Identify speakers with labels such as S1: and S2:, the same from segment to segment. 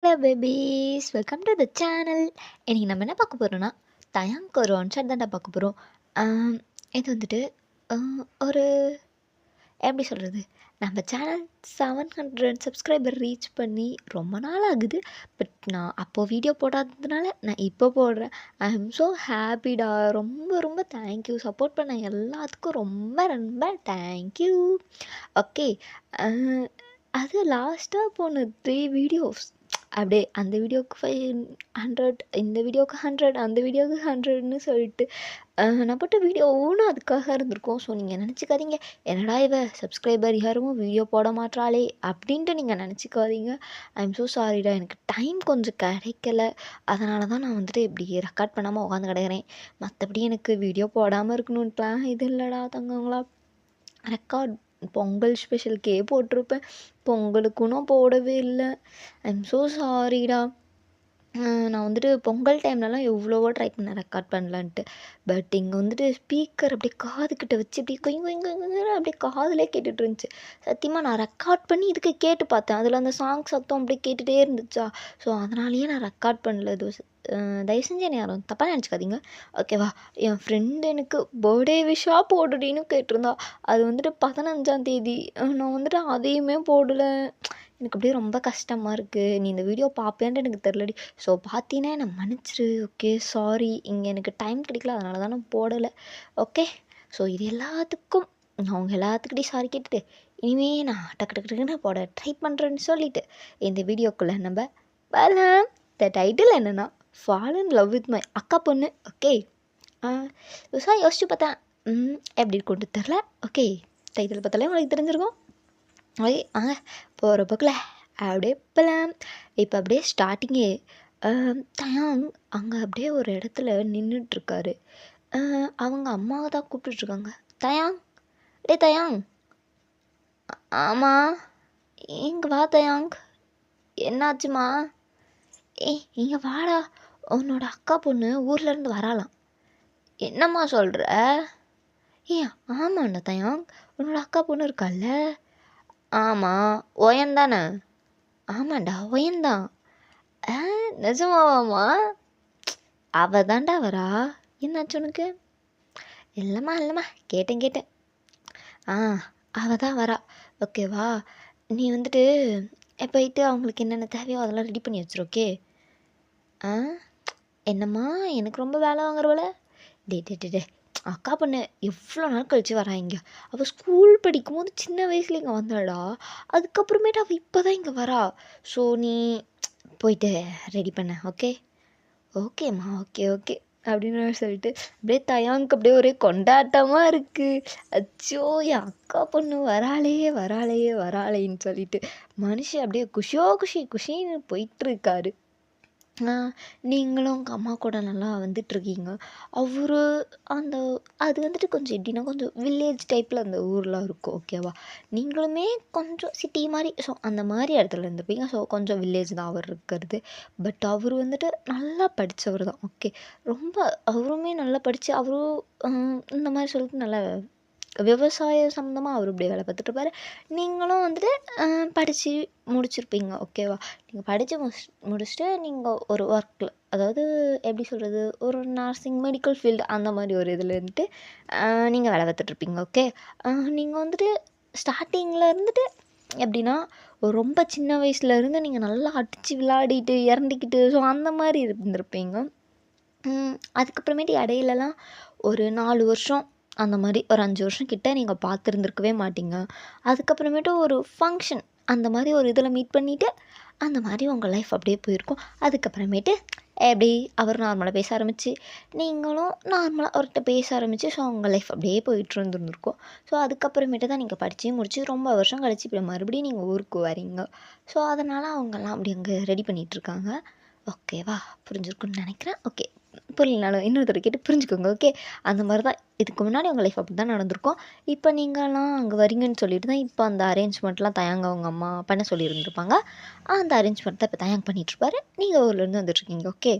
S1: Hello babies, welcome to the channel. இன்னைக்கு நம்ம என்ன பார்க்க போகிறோன்னா, தயாங்க்கு ஒரு ஒன் ஷாட் தான்டா பார்க்க போகிறோம். இது வந்துட்டு ஒரு எப்படி சொல்கிறது, நம்ம சேனல் 700 சப்ஸ்கிரைபர் ரீச் பண்ணி ரொம்ப நாள் ஆகுது. பட் நான் அப்போது வீடியோ போடாததுனால நான் இப்போ போடுறேன். ஐ எம் ஸோ ஹாப்பிடா. ரொம்ப ரொம்ப தேங்க்யூ. சப்போர்ட் பண்ண எல்லாத்துக்கும் ரொம்ப ரொம்ப தேங்க்யூ. ஓகே. அது லாஸ்ட்டாக போன 3 வீடியோஸ் அப்படியே அந்த வீடியோவுக்கு 500, இந்த வீடியோவுக்கு 100, அந்த வீடியோவுக்கு 100ன்னு சொல்லிட்டு நான் போட்ட வீடியோ ஒவ்வொன்றும் அதுக்காக இருந்திருக்கும். ஸோ நீங்கள் நினச்சிக்காதீங்க, என்னடா இவ சப்ஸ்கிரைபர் யாரும் வீடியோ போட மாட்டாளே அப்படின்ட்டு நீங்கள் நினச்சிக்காதீங்க. ஐ எம் ஸோ சாரிடா, எனக்கு டைம் கொஞ்சம் கிடைக்கல. அதனால தான் நான் வந்துட்டு இப்படி ரெக்கார்ட் பண்ணாமல் உட்காந்து கிடக்கிறேன். மற்றபடி எனக்கு வீடியோ போடாமல் இருக்கணுன்ட்டுலாம் இது இல்லைடா தங்கங்களா. ரெக்கார்ட் பொங்கல் ஸ்பெஷலுக்கே போட்டிருப்பேன். பொங்கலுக்கும் நான் போடவே இல்லை. ஐ எம் ஸோ சாரிடா. நான் வந்துட்டு பொங்கல் டைம்லலாம் எவ்வளவோ ட்ரை பண்ணேன் ரெக்கார்ட் பண்ணலான்ட்டு. பட் இங்கே வந்துட்டு ஸ்பீக்கர் அப்படியே காதுக்கிட்ட வச்சு அப்படியே கொய் கொய் கொய்ன்னு அப்படியே காதுலே கேட்டுட்டு இருந்துச்சு. சத்தியமாக நான் ரெக்கார்ட் பண்ணி இதுக்கு கேட்டு பார்த்தேன். அதில் அந்த சாங் சத்தம் அப்படியே கேட்டுகிட்டே இருந்துச்சா. ஸோ அதனாலேயே நான் ரெக்கார்ட் பண்ணல. தயவு செஞ்சு என்னை யாரும் தப்பாக நினச்சிக்காதீங்க, ஓகேவா. என் ஃப்ரெண்டு எனக்கு பர்த்டே விஷாக போடுடின்னு கேட்டிருந்தா. அது வந்துட்டு 15ஆம் தேதி. நான் வந்துட்டு அதையுமே போடலை. எனக்கு அப்படியே ரொம்ப கஷ்டமாக இருக்குது. நீ இந்த வீடியோ பார்ப்பேன்ட்டு எனக்கு தெரிலடி. ஸோ பார்த்தீங்கன்னா என்னை மன்னிச்சிரு. Okay, sorry. இங்கே எனக்கு டைம் கிடைக்கல, அதனால தான் நான் போடலை. ஓகே. ஸோ இது எல்லாத்துக்கும் நான் அவங்க எல்லாத்துக்கிட்டையும் சாரி கேட்டுட்டு, இனிமே நான் டக்கு டக்கு டக்குன்னு போட ட்ரை பண்ணுறேன்னு சொல்லிவிட்டு இந்த வீடியோக்குள்ளே நம்ம வரலாம். த டைட்டில் என்னென்னா, fall in love with my அக்கா பொண்ணு. ஓகே. விவசாயம் யோசிச்சு பார்த்தேன், எப்படி இருக்கும்னு தெரில. ஓகே, டைட்டில் பார்த்தாலே உங்களுக்கு தெரிஞ்சிருக்கும். ஓகே, வாங்க போகிற போக்கில் அப்படியே போகலாம். இப்போ அப்படியே ஸ்டார்டிங்கே தயாங் அங்கே அப்படியே ஒரு இடத்துல நின்றுட்டுருக்காரு. அவங்க அம்மாவை தான் கூப்பிட்டுட்ருக்காங்க. தயாங், டே தயாங். ஆமாம், இங்கே வா தயாங். என்னாச்சுமா? ஏய் இங்கே வாடா, உன்னோட அக்கா பொண்ணு ஊர்லேருந்து வராலாம். என்னம்மா சொல்கிற? ஏ ஆமாண்டா தயாங், உன்னோட அக்கா பொண்ணு இருக்கால்ல. ஆமாம், ஒயன்தானே? ஆமாண்டா, ஒயன்தான். நிஜமாவாம்மா? அவ தாண்டா வரா. என்னாச்சு உனக்கு? இல்லைம்மா கேட்டேன். அவ தான் வரா, ஓகேவா. நீ வந்துட்டு போயிட்டு அவங்களுக்கு என்னென்ன தேவையோ அதெல்லாம் ரெடி பண்ணி வச்சிரு. ஓகே. என்னம்மா எனக்கு ரொம்ப வேலை வாங்குறவள? டே அக்கா பொண்ணு எவ்வளோ நாள் கழிச்சு வரா இங்கே. அவள் ஸ்கூல் படிக்கும்போது சின்ன வயசுல இங்கே வந்தாடா. அதுக்கப்புறமேட்டு அவள் இப்போ தான் இங்கே வரா. ஸோ நீ போயிட்டு ரெடி பண்ண. ஓகே. ஓகேம்மா, ஓகே அப்படின்னு சொல்லிட்டு அப்படியே தயாங்க்கு அப்படியே ஒரே கொண்டாட்டமாக இருக்குது. அச்சோ, என் அக்கா பொண்ணு வராளேன்னு சொல்லிட்டு மனுஷன் அப்படியே குஷின்னு போயிட்டுருக்காரு. நீங்களும் உங்கள் அம்மா கூட நல்லா வந்துட்டுருக்கீங்க. அவரு அந்த அது வந்துட்டு கொஞ்சம் எப்படின்னா கொஞ்சம் வில்லேஜ் டைப்பில் அந்த ஊர்லாம் இருக்கும், ஓகேவா. நீங்களுமே கொஞ்சம் சிட்டி மாதிரி, ஸோ அந்த மாதிரி இடத்துல இருந்துருப்பீங்க. ஸோ கொஞ்சம் வில்லேஜ் தான் அவர் இருக்கிறது. பட் அவர் வந்துட்டு நல்லா படித்தவர் தான். ஓகே. ரொம்ப அவருமே நல்லா படித்து அவரும் இந்த மாதிரி சொல்லிட்டு நல்லா விவசாயம் சம்மந்தமாக அவர் இப்படி வேலை பார்த்துட்ருப்பாரு. நீங்களும் வந்துட்டு படித்து முடிச்சிருப்பீங்க, ஓகேவா. நீங்கள் படித்து முடிச்சுட்டு நீங்கள் ஒரு ஒர்க்கில், அதாவது எப்படி சொல்கிறது, ஒரு நர்சிங் மெடிக்கல் ஃபீல்டு அந்த மாதிரி ஒரு இதில் இருந்துட்டு நீங்கள் வேலை பார்த்துட்ருப்பீங்க. ஓகே. நீங்கள் வந்துட்டு ஸ்டார்டிங்கில் இருந்துட்டு எப்படின்னா ரொம்ப சின்ன வயசுலேருந்து நீங்கள் நல்லா அடித்து விளையாடிட்டு இறண்டிக்கிட்டு ஸோ அந்த மாதிரி இருந்திருப்பீங்க. அதுக்கப்புறமேட்டு இடையிலலாம் ஒரு 4 வருஷம் அந்த மாதிரி ஒரு 5 வருஷம் கிட்ட நீங்கள் பார்த்துருந்துருக்கவே மாட்டீங்க. அதுக்கப்புறமேட்டு ஒரு ஃபங்க்ஷன் அந்த மாதிரி ஒரு இதில் மீட் பண்ணிவிட்டு அந்த மாதிரி உங்கள் லைஃப் அப்படியே போயிருக்கும். அதுக்கப்புறமேட்டு எப்படி அவர் நார்மலாக பேச ஆரம்பித்து நீங்களும் நார்மலாக அவர்கிட்ட பேச ஆரம்பித்து ஸோ உங்கள் லைஃப் அப்படியே போயிட்டு இருந்துருக்கும். ஸோ அதுக்கப்புறமேட்டு தான் நீங்கள் படித்து முடித்து ரொம்ப வருஷம் கழித்து இப்போ மறுபடியும் நீங்கள் ஊருக்கு வரீங்க. ஸோ அதனால் அவங்கெல்லாம் அப்படி அங்கே ரெடி பண்ணிகிட்ருக்காங்க. ஓகேவா, புரிஞ்சிருக்குன்னு நினைக்கிறேன். ஓகே, புரியலனாலும் இன்னொரு தடவை கேட்டு புரிஞ்சுக்கோங்க. ஓகே. அந்த மாதிரி தான் இதுக்கு முன்னாடி உங்கள் லைஃப் அப்படி தான் நடந்திருக்கும். இப்போ நீங்கள்லாம் அங்கே வரீங்கன்னு சொல்லிட்டு தான் இப்போ அந்த அரேஞ்ச்மெண்ட்லாம் தயாங்க அவங்க அம்மா பண்ண சொல்லியிருந்திருப்பாங்க. அந்த அரேஞ்ச்மெண்ட் தான் இப்போ தயாங்க பண்ணிகிட்ருப்பாரு. நீங்கள் ஊர்லேருந்து வந்துட்டுருக்கீங்க. ஓகே.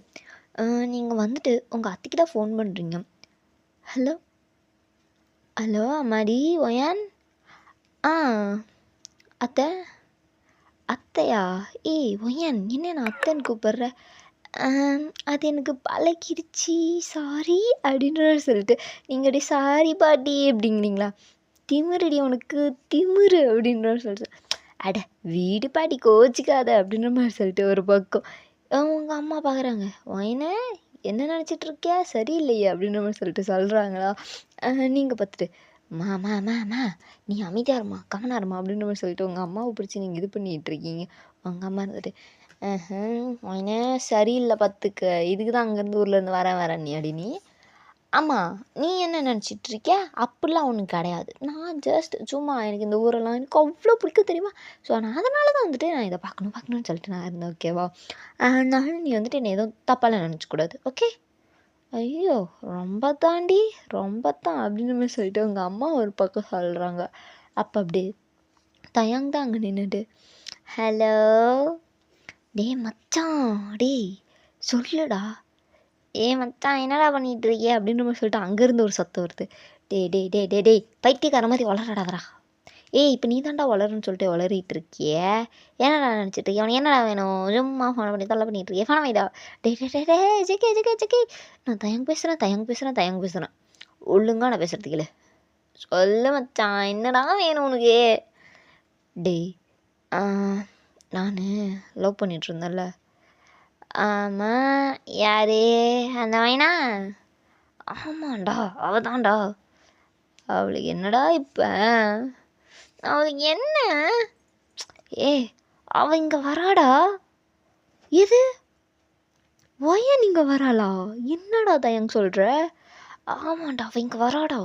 S1: நீங்கள் வந்துட்டு உங்கள் அத்தைக்கு தான் ஃபோன் பண்ணுறீங்க. ஹலோ ஹலோ அம்மாடி ஒயான். அத்தை அத்தையா? ஏய் ஒயன், என்ன நான் அத்தைன்னு கூப்பிட்ற? அது எனக்கு பழகிடுச்சு, சாரி அப்படின்ற மாதிரி சொல்லிட்டு, நீங்கள் அப்படியே சாரி பாட்டி அப்படிங்கிறீங்களா? திமிருடி உனக்கு, திமிரு அப்படின்ற மாதிரி சொல்லிட்டு, அட வீடு பாட்டி கோச்சிக்காத அப்படின்ற மாதிரி சொல்லிட்டு ஒரு பக்கம் அவங்க அம்மா பார்க்குறாங்க, ஒயனே என்ன நினச்சிட்டு இருக்கியா, சரியில்லையே அப்படின்ற மாதிரி சொல்லிட்டு சொல்கிறாங்களா. நீங்கள் பார்த்துட்டு மா நீ அமைதியா இருமா, கவனம் இருமா அப்படின்ற மாதிரி சொல்லிட்டு உங்கள் அம்மாவை பிடிச்சி நீங்கள் இது பண்ணிகிட்டு இருக்கீங்க. உங்கள் அம்மா இருந்துட்டு ஒயனே சரியில்லை பார்த்துக்க, இதுக்கு தான் அங்கேருந்து ஊர்லேருந்து வரேன் நீ அப்படி. நீ ஆமாம், நீ என்ன நினச்சிட்டு இருக்கிய, அப்படிலாம் ஒன்றும் கிடையாது. நான் ஜஸ்ட் சும்மா எனக்கு இந்த ஊரெல்லாம் எனக்கு அவ்வளோ பிடிக்கும் தெரியுமா. ஸோ நான் அதனால தான் வந்துட்டு நான் இதை பார்க்கணும்னு சொல்லிட்டு நான் இருந்தேன். ஓகேவா? அதனால நீ வந்துட்டு என்னை எதுவும் தப்பாலாம் நினச்சிக்கூடாது. ஓகே? ஐயோ ரொம்ப தாண்டி, ரொம்ப தான் அப்படின்னு மாதிரி சொல்லிட்டு உங்கள் அம்மா ஒரு பக்கம் சொல்கிறாங்க. அப்போ அப்படி தயங்க தான் அங்கே நின்றுட்டு, ஹலோ டேய் மச்சான், டேய் சொல்லுடா, மச்சான் என்னடா பண்ணிகிட்டு இருக்கிய அப்படின்ற மாதிரி சொல்லிட்டு அங்கேருந்து ஒரு சத்தம் வருது. டேய் பைத்தியக்கார மாதிரி வளரடாதரா. இப்போ நீ தாண்டா வளருன்னு சொல்லிட்டு வளரிட்டு இருக்கிய, என்னடா நினச்சிட்டு இருக்கிய, அவனுக்கு என்னடா வேணும், சும்மா ஃபோனை பண்ணி தொல்லை பண்ணிட்டு இருக்கிய, ஃபோனை வைடா. டே ஜெகே நான் தயங்க பேசுகிறேன் ஒழுங்கா நான் பேசுகிறதுக்கு இல்லை, சொல்லு மச்சான் என்னடா வேணும் உனக்கு. டேய் நான் லவ் பண்ணிட்டு இருந்தேன்ல. ஆமாம், யாரு அந்த வைனா? ஆமாண்டா அவதான்டா. அவளுக்கு என்னடா இப்போ, அவளுக்கு என்ன? அவ இங்கே வராடா. எது ஒயன் இங்கே வராளா? என்னடா தயங்க சொல்கிற? ஆமாண்டா அவ இங்கே வராடா.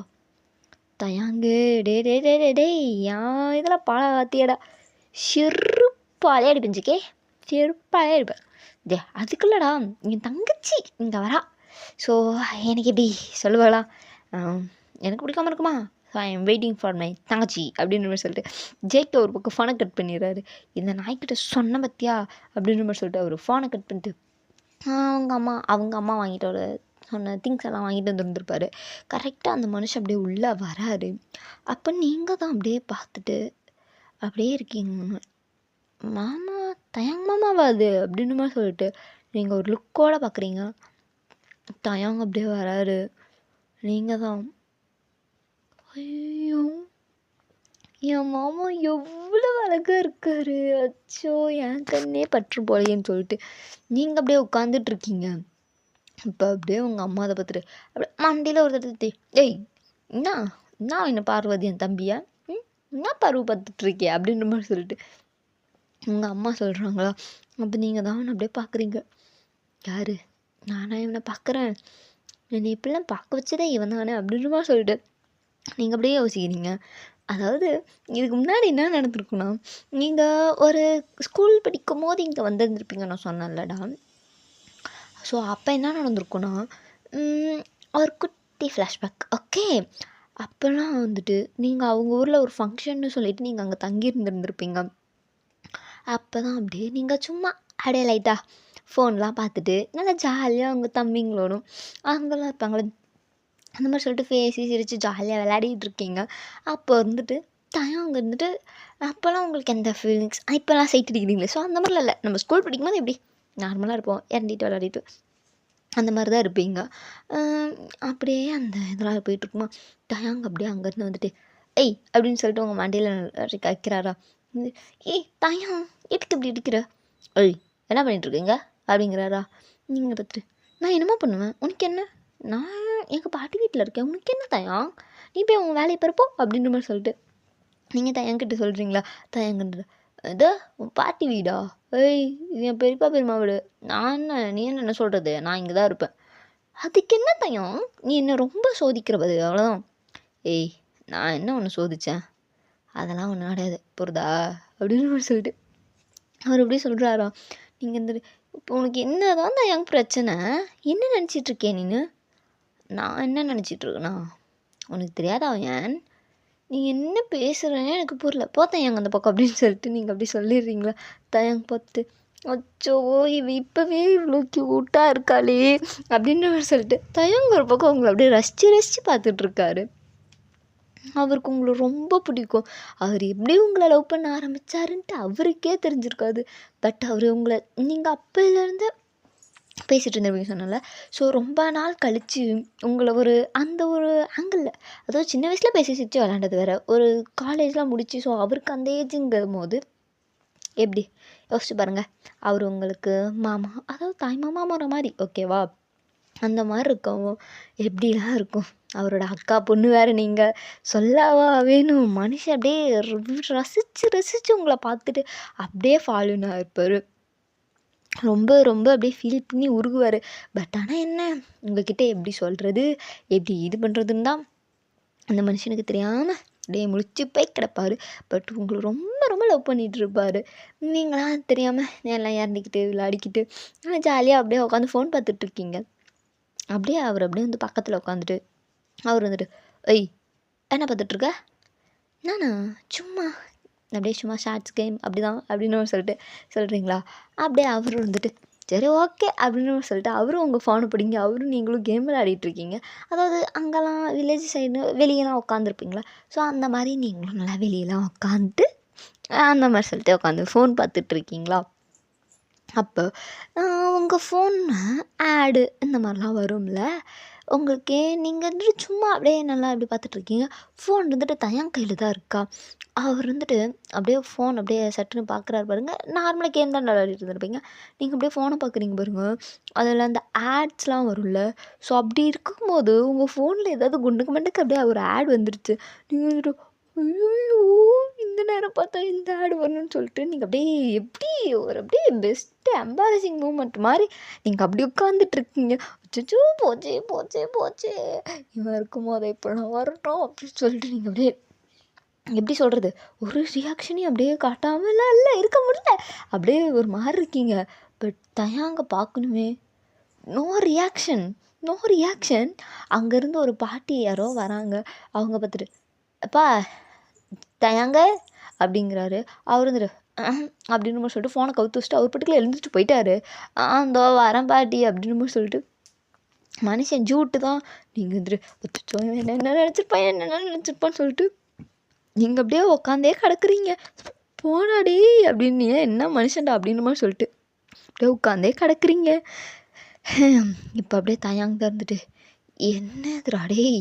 S1: தயங்கு டேய் ஏன் இதெல்லாம் பழ வாத்தியடா, செருப்பாலே அடிப்பிஞ்சிக்கே, செருப்பாலே அடிப்பேன். அதுக்குள்ளடா என் தங்கச்சி இங்கே வரா. ஸோ எனக்கு எப்படி சொல்லுவாளா, எனக்கு பிடிக்காம இருக்குமா. So I am waiting for my தங்கச்சி அப்படின்ற மாதிரி சொல்லிட்டு ஜேக்கை ஒரு பக்கம் ஃபோனை கட் பண்ணிடுறாரு. இந்த நாய்க்கிட்ட சொன்ன பத்தியா அப்படின்ற மாதிரி சொல்லிட்டு அவர் ஃபோனை கட் பண்ணிட்டு அவங்க அம்மா வாங்கிட்டு ஒரு சொன்ன திங்ஸ் எல்லாம் வாங்கிட்டு வந்துருந்துருப்பாரு. கரெக்டாக அந்த மனுஷன் அப்படியே உள்ளே வராரு. அப்போ நீங்கள் தான் அப்படியே பார்த்துட்டு அப்படியே இருக்கீங்க. மாமா தயங்க மாமாவா அது அப்படின்னு மாதிரி சொல்லிட்டு நீங்கள் ஒரு லுக்கோடு பார்க்குறீங்க. தயங்க அப்படியே வராரு. நீங்கள் தான், ஐயோ என் மாமா எவ்வளோ அழகாக இருக்காரு, அச்சோ என் கண்ணே பற்று போலையேன்னு சொல்லிட்டு நீங்கள் அப்படியே உட்காந்துட்ருக்கீங்க. இப்போ அப்படியே உங்கள் அம்மா அதை பார்த்துட்டு அப்படியே மண்டியில் ஒரு தட்டு, ஏய் என்ன என்ன பார்வதி என் தம்பியா, என்ன பருவ பார்த்துட்ருக்கிய அப்படின்ற மாதிரி சொல்லிட்டு உங்கள் அம்மா சொல்கிறாங்களா. அப்போ நீங்கள் தான் அப்படியே பார்க்குறீங்க. யார்? நானா இவனை பார்க்குறேன், என்னை இப்படிலாம் பார்க்க வச்சதே இவன் தானே அப்படின்ற மாதிரி சொல்லிட்டு நீங்கள் அப்படியே யோசிக்கிறீங்க. அதாவது இதுக்கு முன்னாடி என்ன நடந்திருக்குன்னா, நீங்கள் ஒரு ஸ்கூல் படிக்கும் போது இங்கே வந்திருந்துருப்பீங்க நான் சொன்னேன்லடா. ஸோ அப்போ என்ன நடந்திருக்குன்னா, ஒரு குட்டி ஃப்ளாஷ்பேக். ஓகே, அப்போல்லாம் வந்துட்டு நீங்கள் அவங்க ஊரில் ஒரு ஃபங்க்ஷன்னு சொல்லிவிட்டு நீங்கள் அங்கே தங்கியிருந்துருந்துருப்பீங்க. அப்போ தான் அப்படியே நீங்கள் சும்மா அப்படியே லைட்டாக ஃபோன்லாம் பார்த்துட்டு நல்லா ஜாலியாக அவங்க தம்பிங்களோடும் அவங்களாம் இருப்பாங்களே அந்த மாதிரி சொல்லிட்டு பேசி சிரித்து ஜாலியாக விளையாடிட்டு இருக்கீங்க. அப்போ இருந்துட்டு அங்கே இருந்துட்டு அப்போல்லாம் உங்களுக்கு எந்த ஃபீலிங்ஸ், இப்போல்லாம் சைட் அடிக்கிறீங்களே. ஸோ அந்த மாதிரிலாம் இல்லை, நம்ம ஸ்கூல் படிக்கும்போது எப்படி நார்மலாக இருப்போம், இறண்டிட்டு விளையாடிட்டு அந்த மாதிரி தான் இருப்பீங்க. அப்படியே அந்த இதெல்லாம் போயிட்டுருக்குமா, தயாங்க அப்படியே அங்கேருந்து வந்துட்டு அப்படின்னு சொல்லிட்டு உங்கள் மண்டியில் வைக்கிறாரா. தயம் எதுக்கு இப்படி அடிக்கிற, என்ன பண்ணிகிட்ருக்கீங்க அப்படிங்கிறாரா. நீங்கள் பார்த்துட்டு நான் என்னமோ பண்ணுவேன், உனக்கு என்ன, நான் எங்கள் பாட்டி வீட்டில் இருக்கேன், உனக்கு என்ன தயம், நீ போய் உங்கள் வேலையை பிறப்போ அப்படின்ற மாதிரி சொல்லிட்டு நீங்கள் தயங்கிட்ட சொல்கிறீங்களா. தயங்கன்ற இதோ உன் பாட்டி வீடா, இது என் பெரியப்பா பெரியம்மா வீடு, நீ என்ன சொல்கிறது, நான் இங்கே தான் இருப்பேன், அதுக்கு என்ன தயம், நீ என்ன ரொம்ப சோதிக்கிற பதில், அவ்வளோதான். நான் என்ன ஒன்று சோதித்தேன், அதெல்லாம் ஒன்றும் கிடையாது புரியுதா அப்படின்னு சொல்லிட்டு அவர் எப்படி சொல்கிறாரா. நீங்கள் இந்த இப்போ உனக்கு என்ன தான் தயங்க பிரச்சனை, என்ன நினச்சிட்ருக்கேன் நீ, நான் என்ன நினச்சிட்ருக்கேண்ணா உனக்கு தெரியாதா ஏன், நீ என்ன பேசுகிறேன்னு எனக்கு புரியல, தயங்க அந்த பக்கம் அப்படின்னு சொல்லிட்டு நீங்கள் அப்படி சொல்லிடுறீங்களா. தயங்க பார்த்து அச்சோ இவ இப்போவே இவ்வளோ க்யூட்டாக இருக்காளே அப்படின்னு சொல்லிட்டு தயங்க ஒரு பக்கம் உங்களை அப்படியே ரசித்து பார்த்துட்ருக்காரு. அவருக்கு உங்கள ரொம்ப பிடிக்கும். அவர் எப்படி உங்கள லவ் பண்ண ஆரம்பிச்சாருன்ட்டு அவருக்கே தெரிஞ்சிருக்காது. பட் அவரு உங்கள நீங்க அப்பையிலேருந்து பேசிகிட்டு இருந்திருப்பீங்க சொன்னேன்ல. ஸோ ரொம்ப நாள் கழிச்சு உங்கள அந்த ஒரு ஆங்கிள்ல அதாவது சின்ன வயசுல பேசி சிரிச்சு விளையாண்டது வேற. ஒரு காலேஜ்லாம் முடிச்சு ஸோ அவருக்கு அந்த ஏஜுங்கும்போது எப்படி யோசிச்சு பாருங்க. அவர் உங்களுக்கு மாமா அதாவது தாய் மாமா முறை மாரி ஓகேவா? அந்த மாரி இருக்கவும் எப்படிலாம் இருக்கும். அவரோட அக்கா பொண்ணு வேற நீங்க. சொல்லவா வேணும்? மனுஷன் அப்படியே ரசிச்சு ரசிச்சு உங்கள பார்த்துட்டு அப்படியே ஃபாலோன் ஆயிருப்பாரு. ரொம்ப ரொம்ப அப்படியே ஃபீல் பண்ணி உருகுவாரு. பட் ஆனா என்ன, உங்ககிட்ட எப்படி சொல்றது? எப்படி இது பண்ணுறதுன்னு தான் அந்த மனுஷனுக்கு தெரியாம அப்படியே முழிச்சு போய் கிடப்பாரு. பட் உங்கள ரொம்ப ரொம்ப லவ் பண்ணிட்டுருப்பாரு. நீங்களாம் தெரியாம எல்லாம் இறண்டிக்கிட்டு விளையாடிக்கிட்டு ஜாலியாக அப்படியே உட்காந்து ஃபோன் பார்த்துட்ருக்கீங்க. அப்படியே அவர் அப்படியே வந்து பக்கத்தில் உட்காந்துட்டு அவர் வந்துட்டு, "ஒய் என்ன பார்த்துட்ருக்க?" நானா சும்மா அப்படியே சும்மா ஷார்ட்ஸ் கேம் அப்படிதான் அப்படின்னு சொல்லிட்டு சொல்கிறீங்களா? அப்படியே அவரும் வந்துட்டு சரி ஓகே அப்படின்னு சொல்லிட்டு அவரும் உங்கள் ஃபோனை பிடிங்கி அவரும் நீங்களும் கேம் விளையாடிட்டுருக்கீங்க. அதாவது அங்கெல்லாம் வில்லேஜ் சைடு வெளியெல்லாம் உட்காந்துருப்பீங்களா? ஸோ அந்த மாதிரி நீங்களும் நல்லா வெளியெல்லாம் உட்காந்துட்டு அந்த மாதிரி சொல்லிட்டு உட்காந்து ஃபோன் பார்த்துட்ருக்கீங்களா? அப்போ உங்கள் ஃபோனில் ஆடு இந்த மாதிரிலாம் வரும்ல. உங்களுக்கு நீங்கள் வந்துட்டு சும்மா அப்படியே நல்லா இப்படி பார்த்துட்ருக்கீங்க. ஃபோன் வந்துட்டு தயன் கையில் தான் இருக்கா. அவர் வந்துட்டு அப்படியே ஃபோன் அப்படியே சட்டுன்னு பார்க்குறாரு பாருங்க. நார்மலாக கேம் தான் விளையாடிட்டு இருந்திருப்பீங்க. நீங்கள் அப்படியே ஃபோனை பார்க்குறீங்க பாருங்க. அதில் அந்த ஆட்ஸ்லாம் வரும்ல. ஸோ அப்படி இருக்கும்போது உங்கள் ஃபோனில் ஏதாவது குண்டுக்கு மண்டுக்கு அப்படியே ஒரு ஆட் வந்துருச்சு. நீங்கள் வந்துட்டு ஐயய்யோ! இந்த நேரம் பார்த்தா இந்த ஆட் வரணும்னு சொல்லிட்டு நீங்கள் அப்படியே எப்படி ஒரு அப்படியே பெஸ்ட்டு எம்பாரசிங் மூமெண்ட் மாரி நீங்கள் அப்படி உட்காந்துட்ருக்கீங்க. அச்சச்சோ! போச்சே போச்சே போச்சே! இவன் இருக்கும்போது இப்படிலாம் வரட்டும் அப்படின்னு சொல்லிட்டு நீங்கள் அப்படியே எப்படி சொல்கிறது? ஒரு ரியாக்ஷனையும் அப்படியே காட்டாமலாம் இல்ல இருக்க முடியல. அப்படியே ஒரு மாரி இருக்கீங்க. பட் தயாங்க பார்க்கணுமே. No reaction no reaction. அங்கேருந்து ஒரு பாட்டி யாரோ வராங்க. அவங்க பார்த்துட்டு, "அப்பா தயாங்க" அப்படிங்கிறாரு. அவர் வந்துட்டு அப்படின்னு சொல்லிட்டு ஃபோனை கவுத்து வச்சுட்டு அவர் பாட்டுக்குள்ள எழுந்திரிச்சு போயிட்டாரு. "இதோ வரேன் பாட்டி" அப்படின்னு சொல்லிட்டு மனுஷன் ஜூட்டு தான். நீங்கள் வந்துட்டு அச்சச்சோ! என்ன என்ன நினச்சிருப்பான்னு சொல்லிட்டு நீங்கள் அப்படியே உக்காந்தே கிடக்குறீங்க. "போடா டேய்" அப்படின்னு என்ன மனுஷன்டா அப்படின்னு மாதிரி சொல்லிட்டு அப்படியே உட்காந்தே கிடக்குறீங்க. இப்போ அப்படியே தயாங்க இருந்துட்டு என்னதுடா டேய்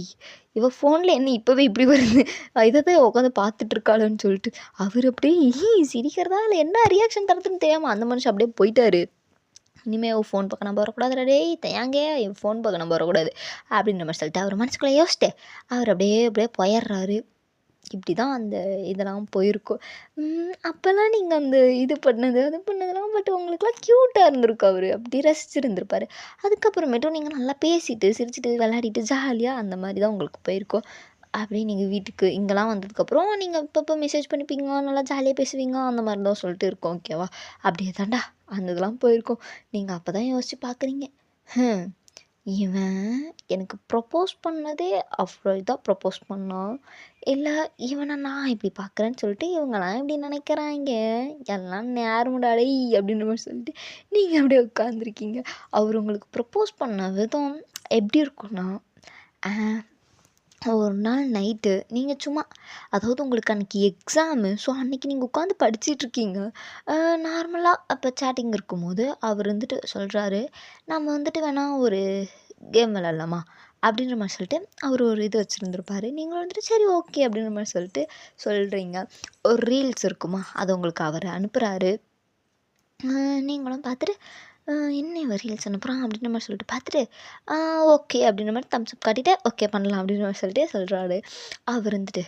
S1: இவ ஃபோனில் என்ன இப்போவே இப்படி வருது இதை தான் உட்காந்து பார்த்துட்ருக்காளுன்னு சொல்லிட்டு அவர் அப்படியே சிரிக்கிறதா இல்லை என்ன ரியாக்ஷன் தரதுன்னு தெரியாமல் அந்த மனுஷன் அப்படியே போயிட்டாரு. இனிமேல் ஃபோன் பக்கம் நம்ம வரக்கூடாதுடா டேய் தயாங்க ஃபோன் பக்கம் நம்ம வரக்கூடாது அப்படின்ற மாதிரி சொல்லிட்டு அவர் மனசுக்குள்ளே யோசிச்சிட்டு அவர் அப்படியே அப்படியே போயிடுறாரு. இப்படி தான் அந்த இதெல்லாம் போயிருக்கும். அப்போல்லாம் நீங்கள் அந்த இது பண்ணது அது பண்ணதெல்லாம் பட் உங்களுக்குலாம் க்யூட்டாக இருந்திருக்கும். அவர் அப்படி ரசிச்சுருந்துருப்பார். அதுக்கப்புறமேட்டும் நீங்கள் நல்லா பேசிட்டு சிரிச்சுட்டு விளையாடிட்டு ஜாலியாக அந்த மாதிரி தான் உங்களுக்கு போயிருக்கும். அப்படியே நீங்கள் வீட்டுக்கு இங்கெல்லாம் வந்ததுக்கப்புறம் நீங்கள் இப்பப்போ மெசேஜ் பண்ணிப்பீங்க நல்லா ஜாலியாக பேசுவீங்க அந்த மாதிரி தான் சொல்லிட்டு இருக்கோம் ஓகேவா? அப்படியே தான்டா அந்த இதெல்லாம் போயிருக்கும். நீங்கள் அப்போ தான் யோசிச்சு பார்க்குறீங்க. இவன் எனக்கு ப்ரொப்போஸ் பண்ணதே அவ்வளோ இதாக ப்ரொப்போஸ் பண்ணான். இல்லை இவனை நான் இப்படி பார்க்குறேன்னு சொல்லிட்டு இவங்கலாம் இப்படி நினைக்கிறாங்க. எல்லாம் நேரமுடா டேய் அப்படின்ற மாதிரி சொல்லிட்டு நீங்கள் அப்படியே உட்காந்துருக்கீங்க. அவர் உங்களுக்கு ப்ரொப்போஸ் பண்ண விதம் எப்படி இருக்குன்னா, ஒரு நாள் நைட்டு நீங்கள் சும்மா அதாவது உங்களுக்கு அன்றைக்கி எக்ஸாமு. ஸோ அன்றைக்கி நீங்கள் உட்காந்து படிச்சிட்ருக்கீங்க. நார்மலாக அப்போ சேட்டிங் இருக்கும்போது அவர் வந்துட்டு சொல்கிறாரு, நம்ம வந்துட்டு வேணா ஒரு கேம் விளாட்லாமா அப்படின்ற மாதிரி சொல்லிட்டு அவர் ஒரு இது வச்சுருந்துருப்பாரு. நீங்களும் வந்துட்டு சரி ஓகே அப்படின்ற மாதிரி சொல்லிட்டு சொல்கிறீங்க. ஒரு ரீல்ஸ் இருக்குமா அதை உங்களுக்கு அவர் அனுப்புகிறாரு. நீங்களும் பார்த்துட்டு என்ன இவன் ரீல்ஸ் அனுப்புகிறான் அப்படின்ற மாதிரி சொல்லிட்டு பார்த்துட்டு ஓகே அப்படின்ற மாதிரி தம்ஸ் அப் காட்டிட்டு ஓகே பண்ணலாம் அப்படின்ற மாதிரி சொல்லிட்டு சொல்கிறாரு. அவர் வந்துட்டு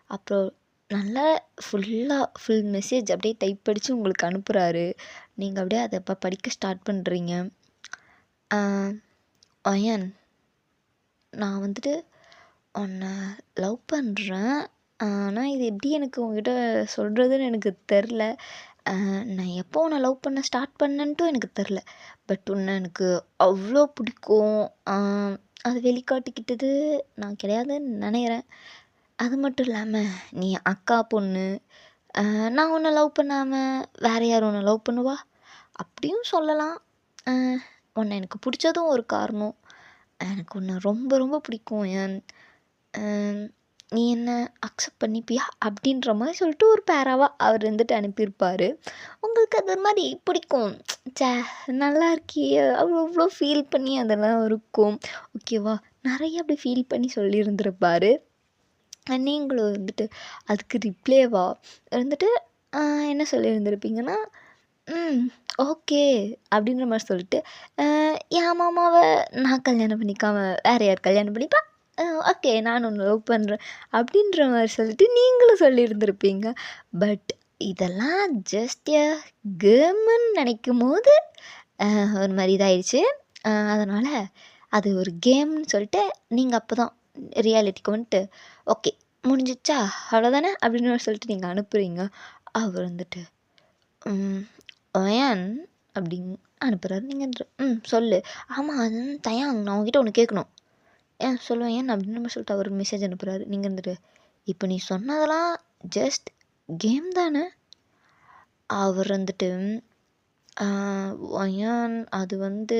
S1: அப்புறம் நல்லா ஃபுல் மெசேஜ் அப்படியே டைப் படித்து உங்களுக்கு அனுப்புகிறாரு. நீங்கள் அப்படியே அதை இப்போ படிக்க ஸ்டார்ட் பண்ணுறீங்க. அயன் நான் வந்துட்டு உன்னை லவ் பண்ணுறேன். ஆனால் இது எப்படி எனக்கு உங்ககிட்ட சொல்கிறதுன்னு எனக்கு தெரில. நான் எப்போ உன்னை லவ் பண்ண ஸ்டார்ட் பண்ணேன்ட்டும் எனக்கு தெரில. பட் உன்னை எனக்கு அவ்வளோ பிடிக்கும். அது வெளிக்காட்டிக்கிட்டது நான் கிடையாதுன்னு நினைக்கிறேன். அது மட்டும் இல்லாமல் நீ அக்கா பொண்ணு. நான் உன்னை லவ் பண்ணாமல் வேறு யார் உன்னை லவ் பண்ணுவா? அப்படியும் சொல்லலாம். உன்னை எனக்கு பிடிச்சதும் ஒரு காரணம். எனக்கு உன்னை ரொம்ப ரொம்ப பிடிக்கும் ஏன் நீ என்ன அக்செப்ட் பண்ணிப்பியா அப்படின்ற மாதிரி சொல்லிட்டு ஒரு பேராவாக அவர் வந்துட்டு அனுப்பியிருப்பார். உங்களுக்கு அது ஒரு மாதிரி பிடிக்கும். ச்சே, நல்லா இருக்கியே, அவ்வளோ ஃபீல் பண்ணி அதெல்லாம் இருக்கும். ஓகேவா, நிறைய அப்படி ஃபீல் பண்ணி சொல்லியிருந்திருப்பார். நீங்களும் வந்துட்டு அதுக்கு ரிப்ளேவா வந்துட்டு என்ன சொல்லியிருந்திருப்பீங்கன்னா, ஓகே அப்படின்ற மாதிரி சொல்லிட்டு, என் மாமாவை நான் கல்யாணம் பண்ணிக்காம வேறு யார் கல்யாணம் பண்ணிப்பா, ஓகே நான் ஒன்று லவ் பண்ணுறேன் அப்படின்ற மாதிரி சொல்லிட்டு நீங்களும் சொல்லியிருந்திருப்பீங்க. பட் இதெல்லாம் ஜஸ்ட் எ கேமுன்னு நினைக்கும் போது ஒரு மாதிரி இதாயிடுச்சு. அதனால் அது ஒரு கேம்னு சொல்லிட்டு நீங்கள் அப்போ தான் ரியாலிட்டிக்கு வந்துட்டு ஓகே முடிஞ்சிச்சா அவ்வளோதானே அப்படின்னு சொல்லிட்டு நீங்கள் அனுப்புகிறீங்க. அவர் வந்துட்டு ஏன் அப்படின்னு அனுப்புகிறாரு. நீங்கள் சொல்லு, ஆமாம் அது தயாங் நான் உங்ககிட்ட ஒன்று கேட்கணும், சொல்லுவேன் ஏன் அப்படின்னு நம்ம சொல்லிட்டு அவர் மெசேஜ் அனுப்புகிறாரு. நீங்கள் வந்துட்டு இப்போ நீ சொன்னதெல்லாம் ஜஸ்ட் கேம் தானே. அவர் வந்துட்டு ஏன் அது வந்து